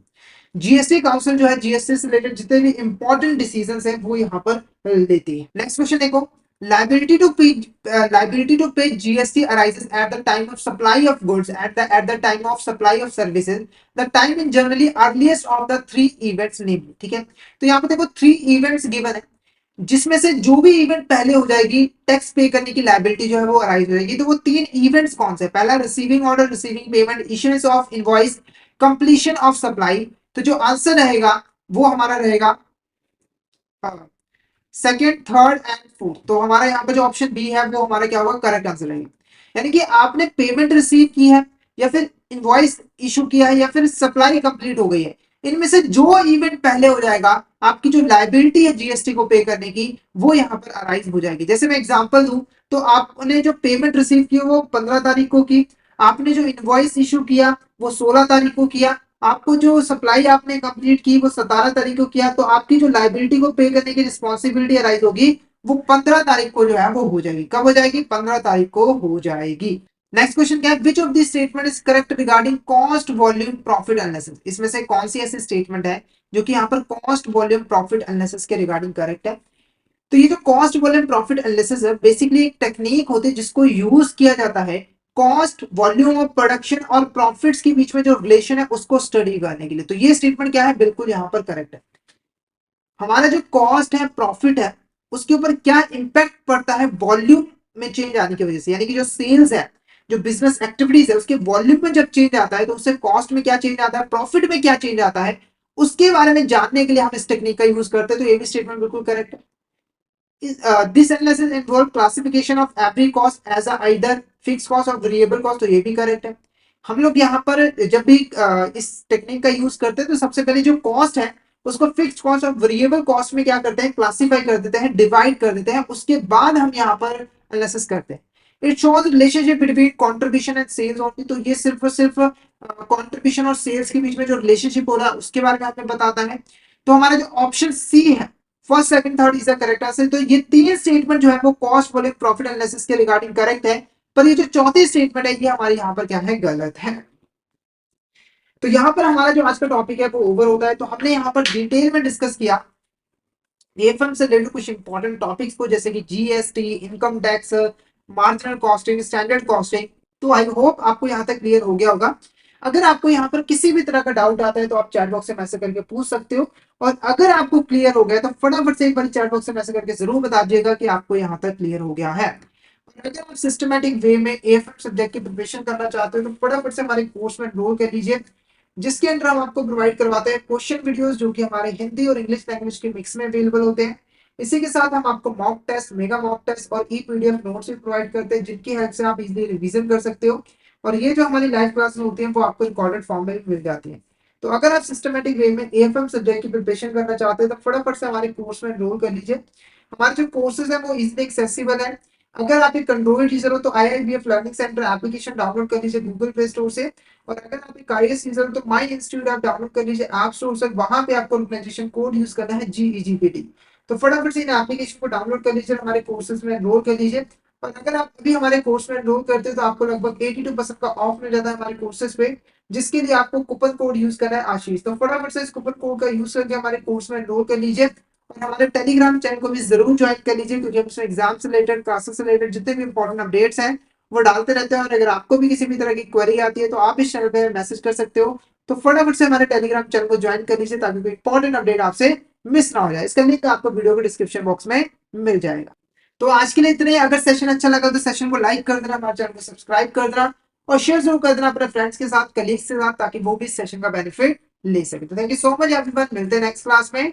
[SPEAKER 1] GST council जो है जीएसटी से रिलेटेड जितने भी इंपॉर्टेंट डिसीजंस हैं वो यहाँ पर लेती है। नेक्स्ट क्वेश्चन देखो, liability to pay GST arises at the time of supply of goods, at the time of supply of services, the time in generally earliest of the three events namely। ठीक है, तो यहाँ पे देखो 3 events given है, जिसमें से जो भी इवेंट पहले हो जाएगी टैक्स पे करने की लाइबिलिटी जो है वो अराइज हो जाएगी। तो वो 3 इवेंट्स कौन से, पहला receiving order, receiving payment, issuance of invoice, completion of supply. तो जो आंसर रहेगा वो हमारा रहेगा सेकेंड, थर्ड एंड फोर्थ। तो हमारा यहाँ पे जो ऑप्शन बी है वो हमारा क्या होगा, करेक्ट आंसर रहेगा। यानी कि आपने पेमेंट रिसीव की है या फिर इनवॉइस इशू किया है या फिर सप्लाई कंप्लीट हो गई है, इनमें से जो इवेंट पहले हो जाएगा आपकी जो लाइबिलिटी है जीएसटी को पे करने की वो यहाँ पर अराइज हो जाएगी। जैसे मैं एग्जांपल दूं तो आपने जो पेमेंट रिसीव की वो 15 तारीख को की, आपने जो इनवॉइस इशू किया वो 16 तारीख को किया, आपको जो सप्लाई आपने कंप्लीट की वो 17 तारीख को किया, तो आपकी जो लाइबिलिटी को पे करने की रिस्पॉन्सिबिलिटी अराइज होगी वो 15 तारीख को जो है वो हो जाएगी। कब हो जाएगी, 15 तारीख को हो जाएगी। नेक्स्ट क्वेश्चन क्या है, which of this statement is correct regarding cost volume profit analysis. इसमें से कौन सी ऐसी स्टेटमेंट है जो कि यहाँ पर कॉस्ट वॉल्यूम प्रॉफिट एनालिसिस के रिगार्डिंग करेक्ट है। तो ये जो कॉस्ट वॉल्यूम प्रॉफिट एनालिसिस है बेसिकली एक टेक्निक होती है जिसको यूज किया जाता है कॉस्ट वॉल्यूम ऑफ प्रोडक्शन और प्रॉफिट्स के बीच में जो रिलेशन है उसको स्टडी करने के लिए। तो ये स्टेटमेंट क्या है, बिल्कुल यहाँ पर करेक्ट है। हमारा जो कॉस्ट है प्रॉफिट है उसके ऊपर क्या इंपैक्ट पड़ता है वॉल्यूम में चेंज आने की वजह से, यानी कि जो सेल्स है जो बिजनेस एक्टिविटीज है उसके वॉल्यूम में जब चेंज आता है तो उससे कॉस्ट में क्या चेंज आता है, प्रॉफिट में क्या चेंज आता है, उसके बारे में जानने के लिए हम इस टेक्निक का यूज करते हैं। तो ये भी स्टेटमेंट बिल्कुल करेक्ट है। This analysis involve classification of every cost as a either fixed cost or variable cost। तो ये भी करेक्ट है। हम लोग यहाँ पर जब भी इस टेक्निक का यूज करते हैं तो सबसे पहले जो कॉस्ट है उसको फिक्स्ड कॉस्ट और वेरिएबल कॉस्ट में क्या करते हैं, क्लासिफाई कर देते हैं, डिवाइड कर देते हैं, उसके बाद हम यहाँ पर एनालिसिस करते हैं। It shows relationship between contribution and sales only. तो ये सिर्फ और सिर्फ कंट्रीब्यूशन और सेल्स के बीच में जो रिलेशनशिप हो रहा है उसके बारे में हमें बताता है। तो हमारा जो ऑप्शन सी है first second third is the correct answer. तो ये तीन स्टेटमेंट जो है वो कॉस्ट वॉल्यूम प्रॉफिट एनालिसिस के रिगार्डिंग करेक्ट है, पर ये जो चौथी स्टेटमेंट है ये हमारे यहाँ पर क्या है, गलत है। तो यहाँ पर हमारा जो आज का टॉपिक है वो ओवर होता है। तो हमने यहाँ पर डिटेल में डिस्कस किया एफएम से रिलेटेड कुछ इंपॉर्टेंट टॉपिक्स को, जैसे कि GST, income tax, marginal costing, standard costing. तो आई होप आपको यहाँ तक क्लियर हो गया होगा। अगर आपको यहाँ पर किसी भी तरह का डाउट आता है तो आप चैट बॉक्स में मैसेज करके पूछ सकते हो, और अगर आपको क्लियर हो गया तो फटाफट से एक बार चैट बॉक्स में मैसेज करके जरूर बता दीजिएगा कि आपको यहाँ तक क्लियर हो गया है। और अगर आप सिस्टमैटिक वे में एएफएम सब्जेक्ट की प्रिपरेशन करना चाहते हो तो फटाफट से हमारे कोर्स में एनरोल कर लीजिए, जिसके अंदर हम आपको प्रोवाइड करवाते हैं क्वेश्चन वीडियोस जो कि हमारे हिंदी और इंग्लिश लैंग्वेज के मिक्स में अवेलेबल होते हैं। इसी के साथ हम आपको mock test, mega mock test और ई पीडीएफ नोट्स भी प्रोवाइड करते हैं, जिनकी हेल्प से आप इजीली रिवीजन कर सकते हो। और ये जो हमारी लाइव क्लास में होती है वो आपको रिकॉर्डेड फॉर्म में भी मिल जाती है। तो अगर आप सिस्टमेटिक वे में एएफएम सब्जेक्ट की प्रिपरेशन करना चाहते हैं तो फटाफट से हमारे कोर्स में एनरोल कर लीजिए। हमारे जो कोर्सेज है वो इजीली एक्सेसिबल है। अगर आप एक एंड्रॉइड यूजर हो तो IIBF learning centre application download कर लीजिए गूगल प्ले स्टोर से। और अगर आप एक आईएएस यूजर हो तो माई इंस्टीट्यूट आप डाउनलोड कर लीजिए ऐप स्टोर से, वहां पे आपको ऑर्गेनाइजेशन कोड यूज करना है जीईजीपीटी। तो फटाफट से इन एप्लीकेशन को डाउनलोड कर लीजिए, हमारे कोर्सेज में एनरोल कर लीजिए। और अगर आप अभी हमारे कोर्स में एनरोल करते हैं तो आपको लगभग 82% का ऑफ मिल जाता है हमारे कोर्सेज पे, जिसके लिए आपको कूपन कोड यूज करना है आशीष। तो फटाफट से इस कूपन कोड का यूज करके हमारे कोर्स में एनरोल कर लीजिए। और हमारे टेलीग्राम चैनल को भी जरूर ज्वाइन कर लीजिए, क्योंकि हम उसमें एग्जाम से रिलेटेड, क्लासेस से रिलेटेड जितने भी इंपॉर्टेंट अपडेट्स हैं वो डालते रहते हैं। और अगर आपको भी किसी भी तरह की क्वेरी आती है तो आप इस चैनल पे मैसेज कर सकते हो। तो फटाफट से हमारे टेलीग्राम चैनल को ज्वाइन कर लीजिए ताकि कोई इंपॉर्टेंट अपडेट आपसे मिस ना हो जाए। इसका लिंक आपको वीडियो के डिस्क्रिप्शन बॉक्स में मिल जाएगा। तो आज के लिए इतने ही। अगर सेशन अच्छा लगा तो सेशन को लाइक कर देना, हमारे चैनल को सब्सक्राइब कर देना और शेयर जरूर कर देना अपने फ्रेंड्स के साथ, कलीग्स के साथ, ताकि वो भी इस सेशन का बेनिफिट ले सके। तो thank you so much everyone, मिलते हैं नेक्स्ट क्लास में।